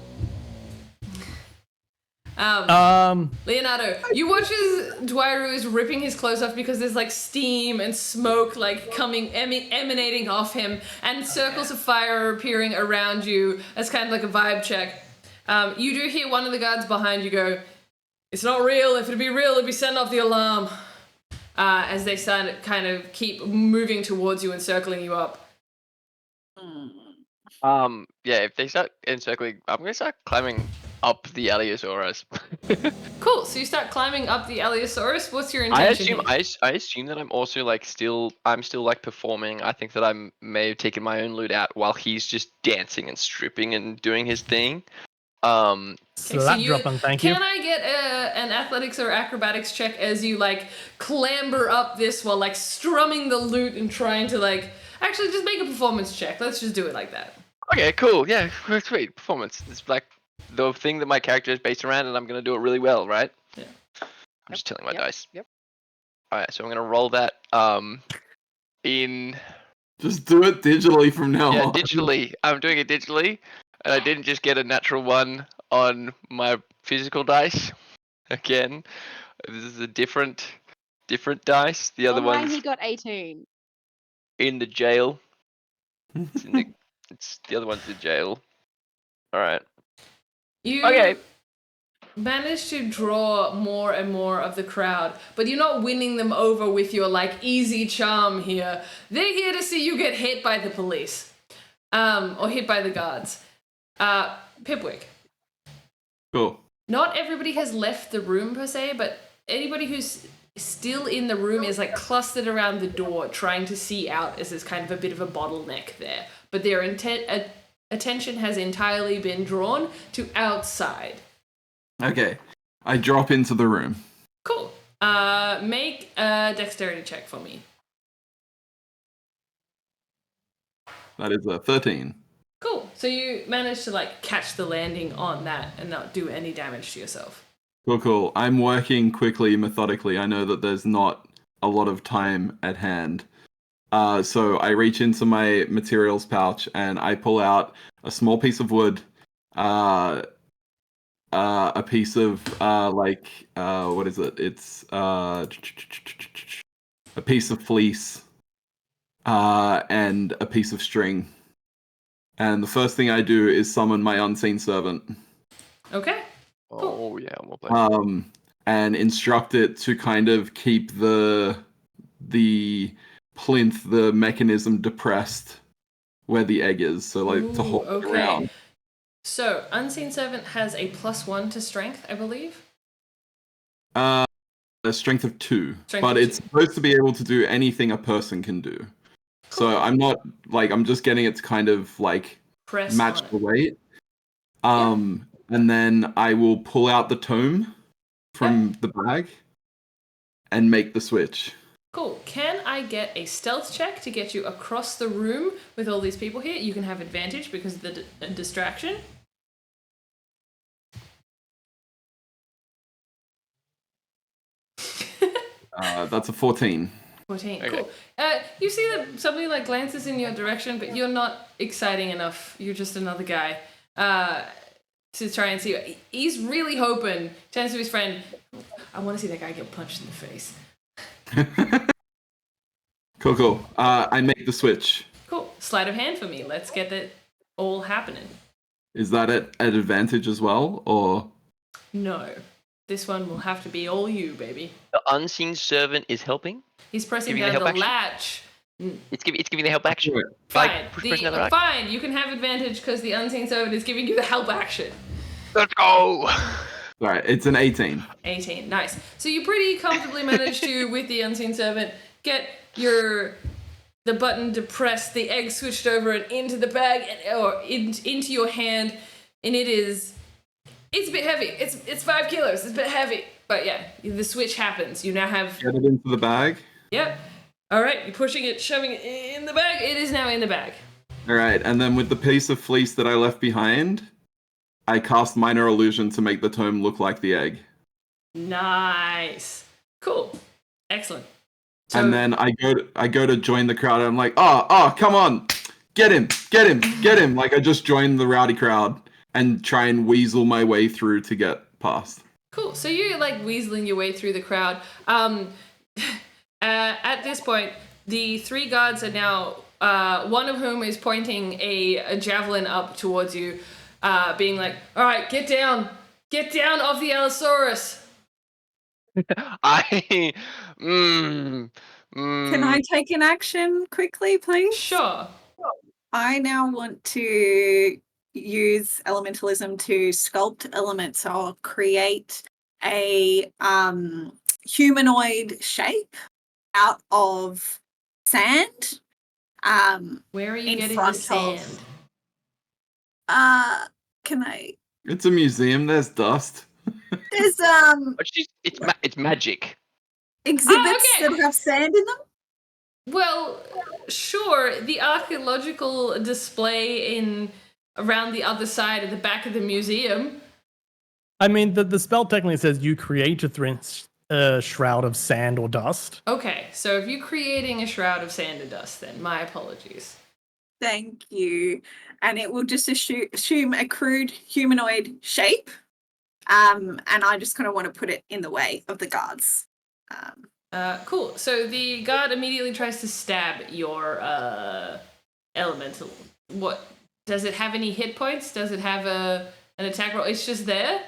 Leonardo, you watch as Dwairu is ripping his clothes off because there's like steam and smoke like coming emanating off him, and circles of fire are appearing around you as kind of like a vibe check. You do hear one of the guards behind you go, "It's not real. If it'd be real, it'd be sending off the alarm." As they start kind of keep moving towards you and circling you up. Yeah, if they start encircling, I'm gonna start climbing up the Allosaurus. Cool. So you start climbing up the Allosaurus. What's your intention? I assume that I'm also like I'm still like performing. I think that I may have taken my own loot out while he's just dancing and stripping and doing his thing. Slap dropping, thank you. Can I get an athletics or acrobatics check as you like clamber up this while like strumming the lute and trying to like actually just make a performance check. Let's just do it like that. Okay, cool. Yeah, sweet. Performance. It's like the thing that my character is based around, and I'm gonna do it really well, right? Yeah. I'm just telling my Yep. dice. Yep. Alright, so I'm gonna roll that in Just do it digitally from now yeah, on. digitally. I'm doing it digitally, and I didn't just get a natural one on my physical dice. Again, this is a different dice. The other Online, one's he got 18. in the jail. It's the other one's in jail. All right. You Okay. manage to draw more and more of the crowd, but you're not winning them over with your like easy charm here. They're here to see you get hit by the police, or hit by the guards. Pipwick. Cool. Not everybody has left the room per se, but anybody who's still in the room is like clustered around the door trying to see out as there's kind of a bit of a bottleneck there. But their attention has entirely been drawn to outside. Okay. I drop into the room. Cool. Make a dexterity check for me. That is a 13. Cool. So you managed to like catch the landing on that and not do any damage to yourself. Cool. I'm working quickly, methodically. I know that there's not a lot of time at hand. So I reach into my materials pouch and I pull out a small piece of wood, a piece of what is it? It's a piece of fleece, and a piece of string. And the first thing I do is summon my unseen servant. Okay. Oh yeah, we'll play. And instruct it to kind of keep the plinth, the mechanism depressed where the egg is. So like to hold it around. So Unseen Servant has a +1 to strength, I believe. A strength of 2. Strength but of it's 2. supposed to be able to do anything a person can do. Cool. So I'm not like I'm just getting it to kind of like Press match on the it. weight. And then I will pull out the tome from the bag and make the switch. Cool. Can I get a stealth check to get you across the room with all these people here? You can have advantage because of the distraction. That's a 14. 14. Okay. Cool. You see that somebody like glances in your direction, but you're not exciting enough. You're just another guy. To try and see. He's really hoping, turns to his friend, I want to see that guy get punched in the face. Cool. I make the switch. Cool. Sleight of hand for me. Let's get that all happening. Is that at advantage as well, or? No. This one will have to be all you, baby. The unseen servant is helping. He's pressing Giving the down the help action? latch. It's giving the help action. Fine. Like, press another action. Fine. You can have advantage because the unseen servant is giving you the help action. Let's go. Right, it's an 18. 18. Nice. So you pretty comfortably managed to, with the unseen servant, get the button depressed, the egg switched over and into the bag or into your hand, and it's a bit heavy. It's 5 kilos. It's a bit heavy. But yeah, the switch happens. You now have. Get it into the bag. Yep. All right. You're pushing it, shoving it in the bag. It is now in the bag. All right, and then with the piece of fleece that I left behind, I cast minor illusion to make the tome look like the egg. Nice. Cool. Excellent. Excellent. So, And then I go to join the crowd, and I'm like, oh, come on, get him. Like I just joined the rowdy crowd and try and weasel my way through to get past. cool. So you're like weaseling your way through the crowd. At this point, the 3 guards are now, one of whom is pointing a javelin up towards you, being like, all right, get down off the Allosaurus. Can I take an action quickly, please? Sure. I now want to use elementalism to sculpt elements. So I'll create a humanoid shape out of sand. Where are you In getting the front sand? of- can I? It's a museum. There's dust. There's But it's magic. exhibits okay. that have sand in them. Well, sure. The archaeological display around the other side at the back of the museum. I mean, the spell technically says you create a shroud of sand or dust. Okay, so if you're creating a shroud of sand and dust, then my apologies. Thank you. And it will just assume a crude humanoid shape. And I just kind of want to put it in the way of the guards. Cool. So the guard immediately tries to stab your elemental. What does it have? Any hit points? Does it have an attack roll? It's just there.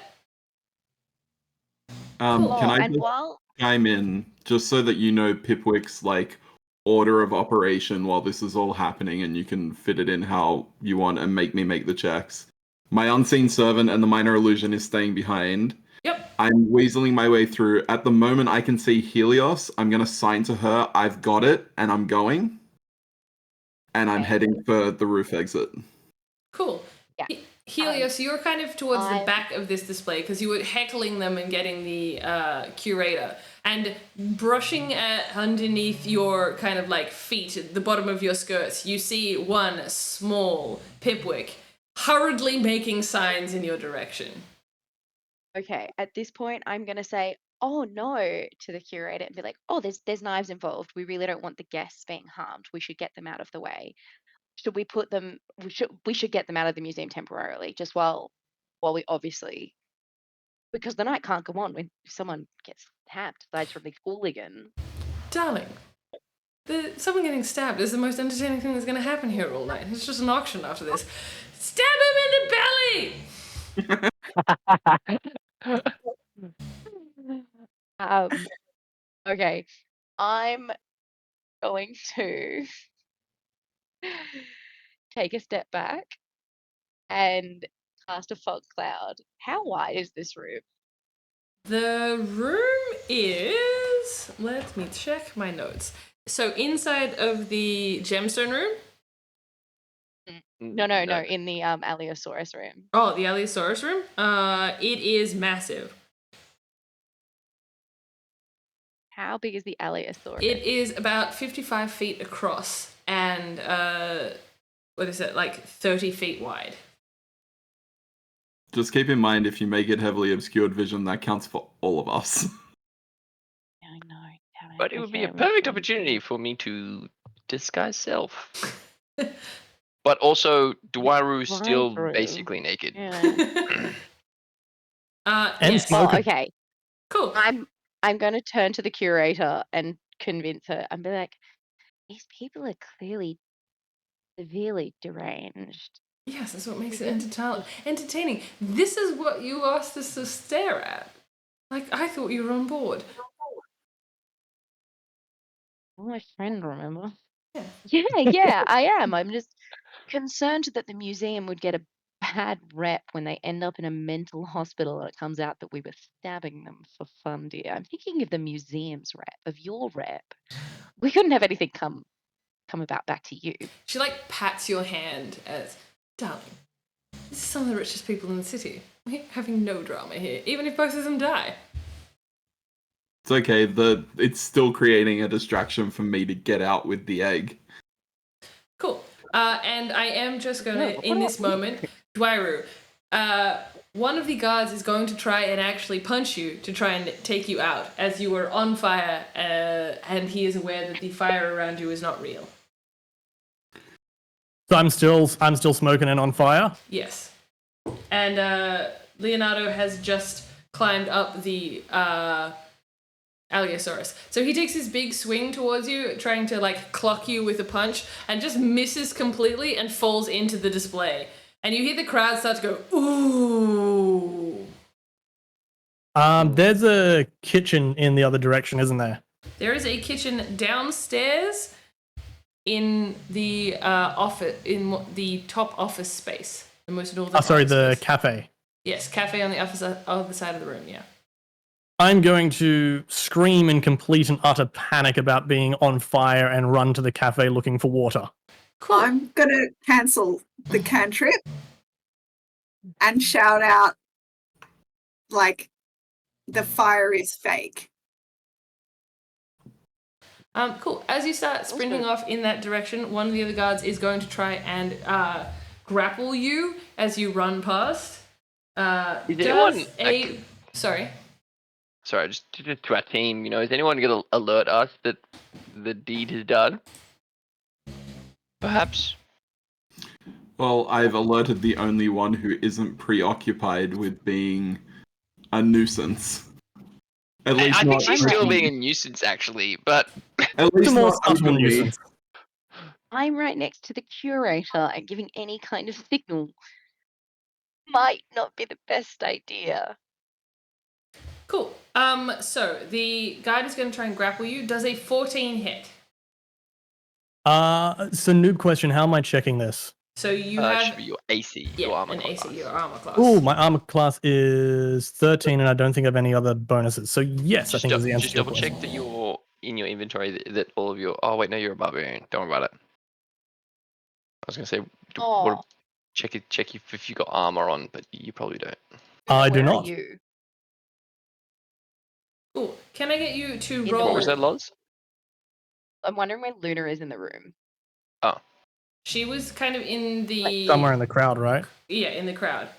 Can I and just while chime in just so that you know Pipwick's like order of operation while this is all happening, and you can fit it in how you want and make me make the checks. My unseen servant and the minor illusion is staying behind. Yep. I'm weaseling my way through. At the moment I can see Helios. I'm going to sign to her, I've got it, and I'm going. And I'm Okay. heading for the roof exit. Cool. Yeah. Helios, you're kind of towards the I'm- back of this display because you were heckling them and getting the curator. And brushing underneath your kind of like feet at the bottom of your skirts, you see one small Pipwick hurriedly making signs in your direction. Okay, at this point, I'm gonna say, "Oh no," to the curator and be like, "Oh, there's knives involved. We really don't want the guests being harmed. We should get them out of the way. Should we put them? We should get them out of the museum temporarily, just while we obviously because the night can't go on when someone gets stabbed aside from the hooligan." Darling, someone getting stabbed is the most entertaining thing that's going to happen here all night. It's just an auction after this. Stab him in the belly! Okay, I'm going to take a step back and cast a fog cloud. How wide is this room? The room is. Let me check my notes. So inside of the gemstone room. No, in the Allosaurus room. Oh, the Allosaurus room. It is massive. How big is the Allosaurus? It is about 55 feet across and what is it, like 30 feet wide. Just keep in mind, if you make it heavily obscured vision, that counts for all of us. I know. damn But it would be Okay, a I'm perfect going opportunity for me to disguise self. But also, Dwaru's Fly still through. basically naked. Yeah. And Yes. smoke. Oh, okay. Cool. I'm going to turn to the curator and convince her and be like, these people are clearly severely deranged. Yes, that's what makes it entertaining. This is what you asked us to stare at. Like, I thought you were on board. You're my friend, remember? Yeah. Yeah, I am. I'm just concerned that the museum would get a bad rep when they end up in a mental hospital and it comes out that we were stabbing them for fun, dear. I'm thinking of the museum's rep, of your rep. We couldn't have anything come about back to you. She, like, pats your hand as, darling, this is some of the richest people in the city. We're having no drama here, even if both of them die. It's okay. It's still creating a distraction for me to get out with the egg. Cool. And I am just gonna, in this moment, Dwairu, one of the guards is going to try and actually punch you to try and take you out as you are on fire, and he is aware that the fire around you is not real. So I'm still smoking and on fire. Yes. And Leonardo has just climbed up the Allosaurus. So he takes his big swing towards you, trying to like clock you with a punch, and just misses completely and falls into the display. And you hear the crowd start to go, ooh. There's a kitchen in the other direction, isn't there? There is a kitchen downstairs in the office, in the top office space, the most northern. Oh, sorry, office the space. cafe. Yes, cafe on the other side of the room. Yeah. I'm going to scream in complete and utter panic about being on fire and run to the cafe looking for water. Cool. I'm gonna cancel the cantrip and shout out like the fire is fake. Cool. As you start sprinting off in that direction, one of the other guards is going to try and grapple you as you run past. Sorry, just to our team, is anyone going to alert us that the deed is done? Perhaps. Well, I've alerted the only one who isn't preoccupied with being a nuisance. At least I think she's still openly. being a nuisance, actually, but At least More not subtle openly. nuisance. I'm right next to the curator, and giving any kind of signal might not be the best idea. cool. So the guard is going to try and grapple you. Does a 14 hit? So noob question, how am I checking this? So you it have should be your AC, your armor an class. AC, your armor class. Oh, my armor class is 13 and I don't think I have any other bonuses. So yes, I think is the answer Just to your double question. check that you're in your inventory that all of your. Oh wait, no, you're a barbarian. Don't worry about it. I was gonna say, Oh, check if you got armor on, but you probably don't. I do where not. Are you? Cool. Can I get you to the roll? What was that, Loz? I'm wondering where Luna is in the room. Oh, She was kind of in the Somewhere in the crowd, right? Yeah, in the crowd.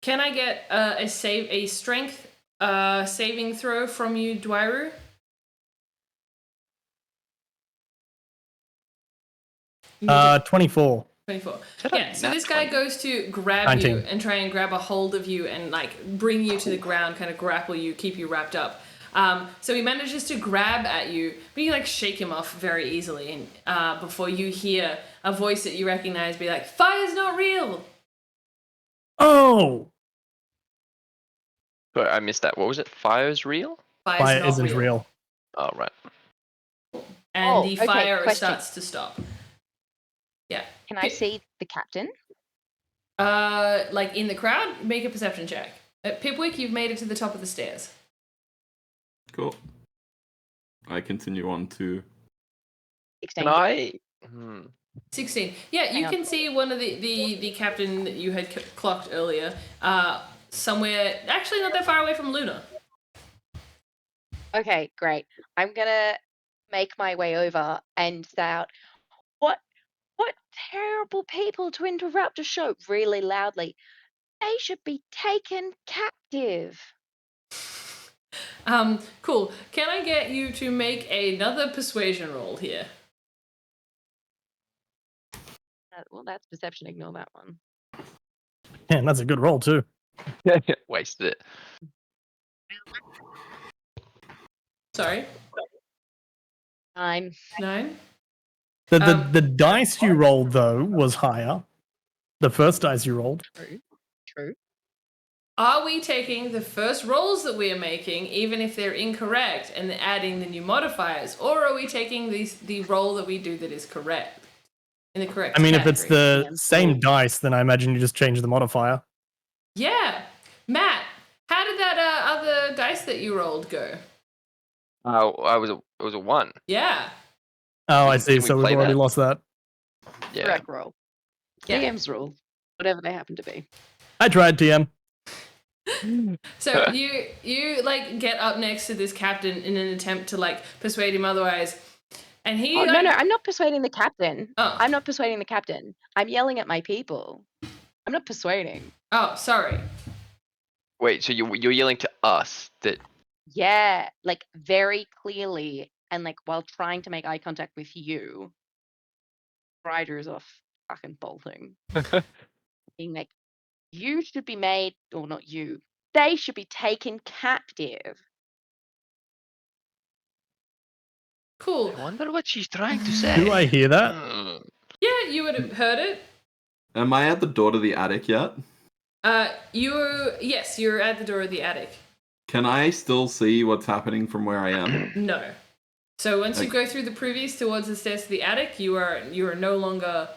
Can I get a strength saving throw from you, Dwairu? You need to- 24. 24. Is that a Yeah, so nat this guy 20? goes to grab 19. you and try and grab a hold of you and like bring you to the ground, kind of grapple you, keep you wrapped up. So he manages to grab at you, but you like shake him off very easily, and before you hear a voice that you recognize be like, "Fire's not real." Oh! Sorry, I missed that. What was it? Fire's real? Fire not isn't real. Oh right. And the okay, fire question. starts to stop. Yeah. Can I see the captain? Like in the crowd, make a perception check. Pipwick, you've made it to the top of the stairs. Cool. I continue on to. 16. Can I? 16. Yeah, you Hang on. can see one of the captain that you had clocked earlier. Somewhere, actually not that far away from Luna. Okay, great. I'm gonna make my way over and shout, What terrible people to interrupt a show really loudly. They should be taken captive. Cool. Can I get you to make another persuasion roll here? Well, that's perception. Ignore that one. Man, that's a good roll too. Wasted it. Sorry, 9. 9. The dice you rolled though was higher. The first dice you rolled. True. Are we taking the first rolls that we are making, even if they're incorrect, and adding the new modifiers, or are we taking the roll that we do that is correct? In the correct I mean, if it's category? the same dice, then I imagine you just change the modifier. Yeah. Matt, how did that other dice that you rolled go? It was a 1. Yeah. Oh, I Didn't see. we So we've play already that? lost that. Yeah. Correct roll. Yeah. DM's rule. Whatever they happen to be. I tried, TM. So you like get up next to this captain in an attempt to like persuade him otherwise, and he Oh, like, no, I'm not persuading the captain. Oh. I'm not persuading the captain. I'm yelling at my people. I'm not persuading. Oh, sorry. Wait, so you're yelling to us that Yeah, like very clearly, and like while trying to make eye contact with you, Ryder's off fucking bolting. Being like, you should be made, or not you, they should be taken captive. Cool. I wonder what she's trying to say. Do I hear that? Yeah, you would have heard it. Am I at the door to the attic yet? Yes, you're at the door of the attic. Can I still see what's happening from where I am? No. So once you Okay. go through the privies towards the stairs to the attic, you are no longer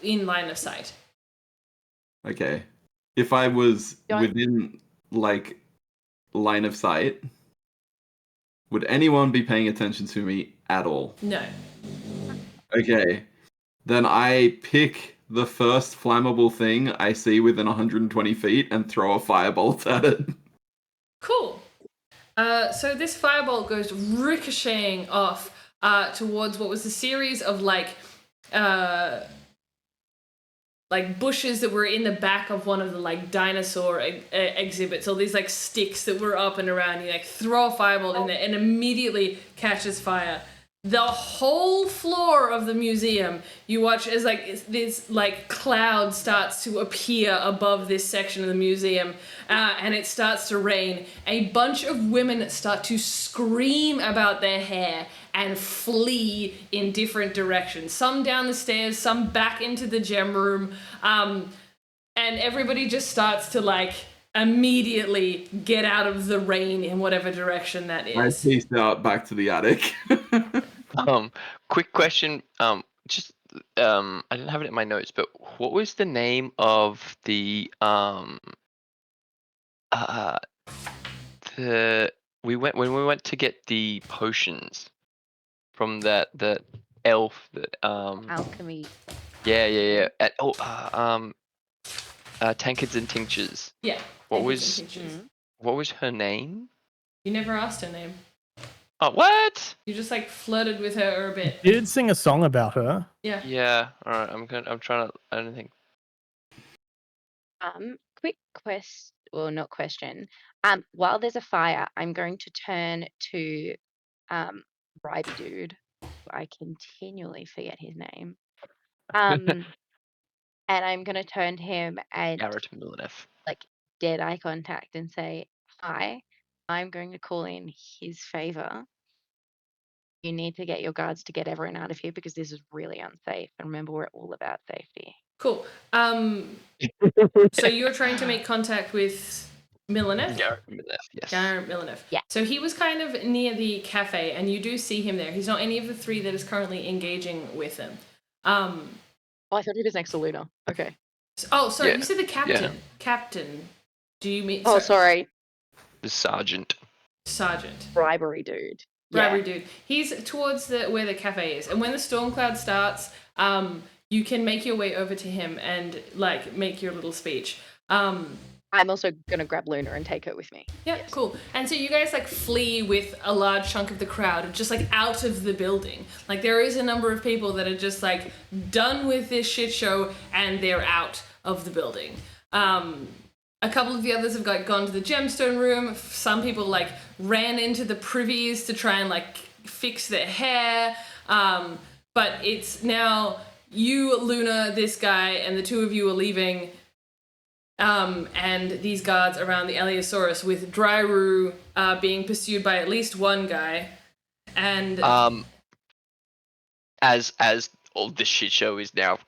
in line of sight. Okay. If I was Don't- within, like, line of sight, would anyone be paying attention to me at all? No. Okay. Then I pick the first flammable thing I see within 120 feet and throw a firebolt at it. Cool. So this firebolt goes ricocheting off towards what was a series of like bushes that were in the back of one of the like dinosaur exhibits. All these like sticks that were up and around. You like throw a firebolt in there and immediately catches fire. The whole floor of the museum, you watch as like this like cloud starts to appear above this section of the museum, and it starts to rain. A bunch of women start to scream about their hair and flee in different directions. Some down the stairs, some back into the gem room, and everybody just starts to like immediately get out of the rain in whatever direction that I is. peaced out back to the attic. Quick question. Just I didn't have it in my notes, but what was the name of the we went to get the potions from the elf that Alchemy. yeah tankards and tinctures. Yeah. What Tankards was and tinctures. what was her name? You never asked her name. Oh, what? You just like flirted with her a bit. Did sing a song about her. Yeah. Yeah. All right. I'm trying to. I don't think. Quick not question. While there's a fire, I'm going to turn to Bribey Dude. I continually forget his name. And I'm gonna turn to him and Garrett Millenef. like dead eye contact and say, "Hi, I'm going to call in his favor. You need to get your guards to get everyone out of here because this is really unsafe. And remember, we're all about safety." Cool. So you're trying to make contact with Millenef? Garrett Millenef. Yes. Garrett Millenef. Yeah. So he was kind of near the cafe, and you do see him there. He's not any of the three that is currently engaging with him. Oh, I thought he was next to Luna. Okay. Oh, sorry. Yeah, You said the captain. yeah. Captain. Do you mean? Oh, sorry. The sergeant. Sergeant. Bribery Dude. Bribery Dude. He's towards where the cafe is, and when the storm cloud starts, you can make your way over to him and like make your little speech. I'm also gonna grab Luna and take her with me. Yeah, Yes. cool. And so you guys like flee with a large chunk of the crowd, just like out of the building. Like there is a number of people that are just like done with this shit show and they're out of the building. A couple of the others have gone to the gemstone room. Some people like ran into the privies to try and like fix their hair. But it's now you, Luna, this guy, and the two of you are leaving. And these guards around the Allosaurus with Dryru being pursued by at least one guy. And As all this shit show is now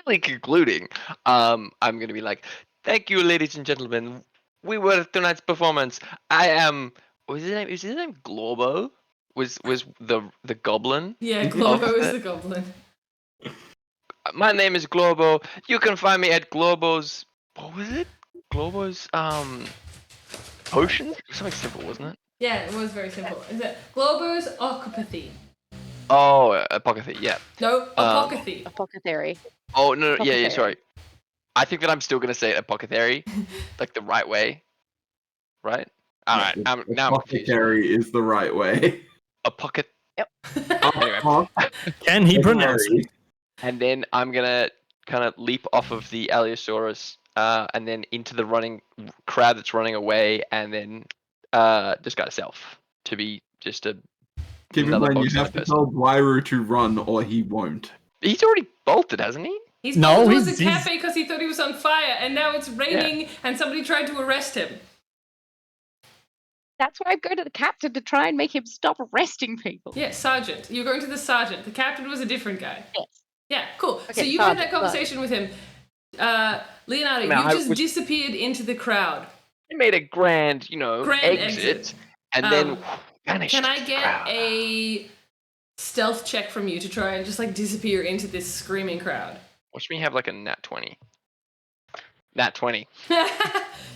really concluding, I'm gonna be like, thank you, ladies and gentlemen. We were tonight's performance. I am. What was his name? Is his name Globo? Was the goblin? yeah, Globo is the goblin. My name is Globo. You can find me at Globo's. What was it? Globo's potions? Something simple, wasn't it? Yeah, it was very simple. Is it Globo's Ocopathy? Oh, Apocryphy. Yeah. No, Apocathy. Apothecary. Oh no, yeah, Apothecary. sorry. I think that I'm still gonna say apothecary, like the right way, right? All right. Now I'm confused. Apothecary is the right way. Anyway, Oh, Can he pronounce it? and then I'm gonna kind of leap off of the Allosaurus and then into the running crowd that's running away, and then disguise self to be just Keep in another mind, bog you standard have to person. tell Dwyer to run, or he won't. He's already bolted, hasn't he? He's No, bolted towards he's- the cafe because he thought he was on fire, and now it's raining, and somebody tried to arrest him. That's why I'm going to the captain to try and make him stop arresting people. Yeah, sergeant. You're going to the sergeant. The captain was a different guy. Yes. Yeah, cool. So Okay, you had that sergeant, conversation with him. Leonardo, Now, you I just was- disappeared into the crowd. He made a grand, Grand exit. and then vanished. Can I the get crowd. a stealth check from you to try and just like disappear into this screaming crowd? Watch me have like a nat 20. Nat 20.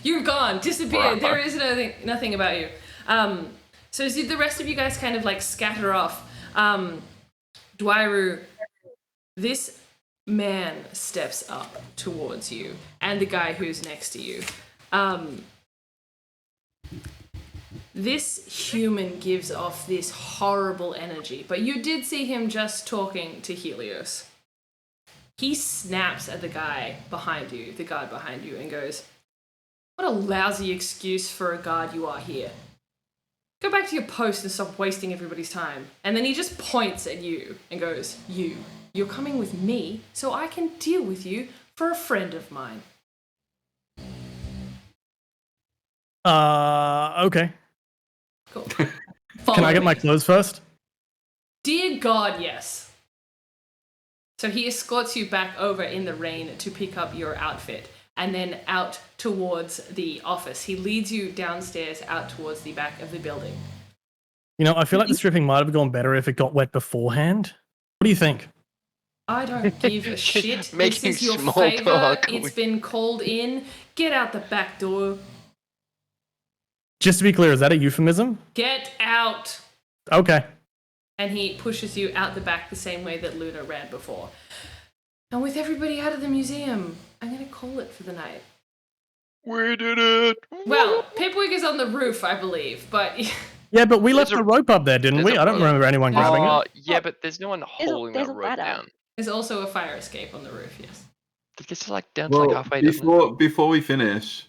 You're gone, disappeared. There is nothing about you. So as the rest of you guys kind of like scatter off, Dwyer, this man steps up towards you and the guy who's next to you. This human gives off this horrible energy, but you did see him just talking to Helios. He snaps at the guy behind you, the guard behind you, and goes, "What a lousy excuse for a guard you are here. Go back to your post and stop wasting everybody's time." And then he just points at you and goes, You're coming with me so I can deal with you for a friend of mine." Okay. Cool. Can Follow I get me. my clothes first? Dear God, yes. So he escorts you back over in the rain to pick up your outfit and then out towards the office. He leads you downstairs out towards the back of the building. You know, I feel like the stripping might have gone better if it got wet beforehand. What do you think? I don't give a shit. This Making is your small favor. talk. It's been called in. Get out the back door. Just to be clear, is that a euphemism? Get out. Okay. And he pushes you out the back the same way that Luna ran before. And with everybody out of the museum, I'm going to call it for the night. We did it. Well, Pipwig is on the roof, I believe, but Yeah, but we There's left the rope up there, didn't there's we? a I don't rope. remember anyone grabbing it. Yeah, but there's no one holding there's that a rope ladder. down. there's also a fire escape on the roof, yes. It gets like down to like Well, halfway. doesn't it? before we finish,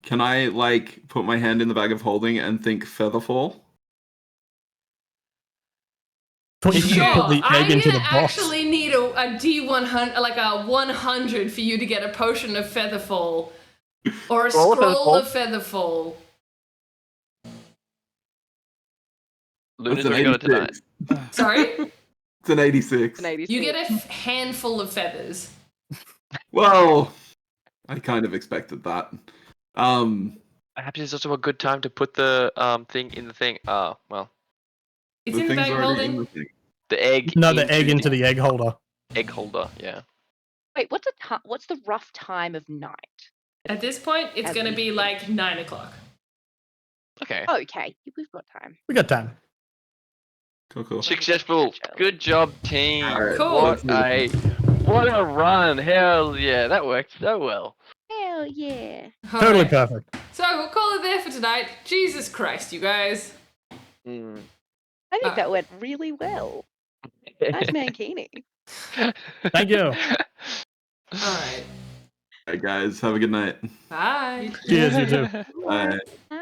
can I like put my hand in the bag of holding and think featherfall? Thought you Sure, could put the egg I'm into gonna the box. actually need a D100, like a 100 for you to get a potion of Featherfall. Or a Scroll of scroll of Featherfall. Featherfall. Luna's That's an gonna go tonight. 86. Sorry? It's an 86. You get a handful of feathers. Well, I kind of expected that. Perhaps it's also a good time to put the thing in the thing. Oh, well, It's in the thing's bag already in holding. the thing. the egg. No, the egg into the egg holder. egg holder. Yeah. Wait, what's the rough time of night? At this point, it's As gonna we be speak. like 9 o'clock. Okay. Okay, we've got time. We got time. Cool. Successful. Good job, team. Alright, Cool. What a run. Hell yeah, that worked so well. Hell yeah. Totally Alright. perfect. So we'll call it there for tonight. Jesus Christ, you guys. Mm. I think that went really well. Nice mankini. Thank you. Alright. Alright, guys, have a good night. Bye. Cheers, you too. Bye. Bye.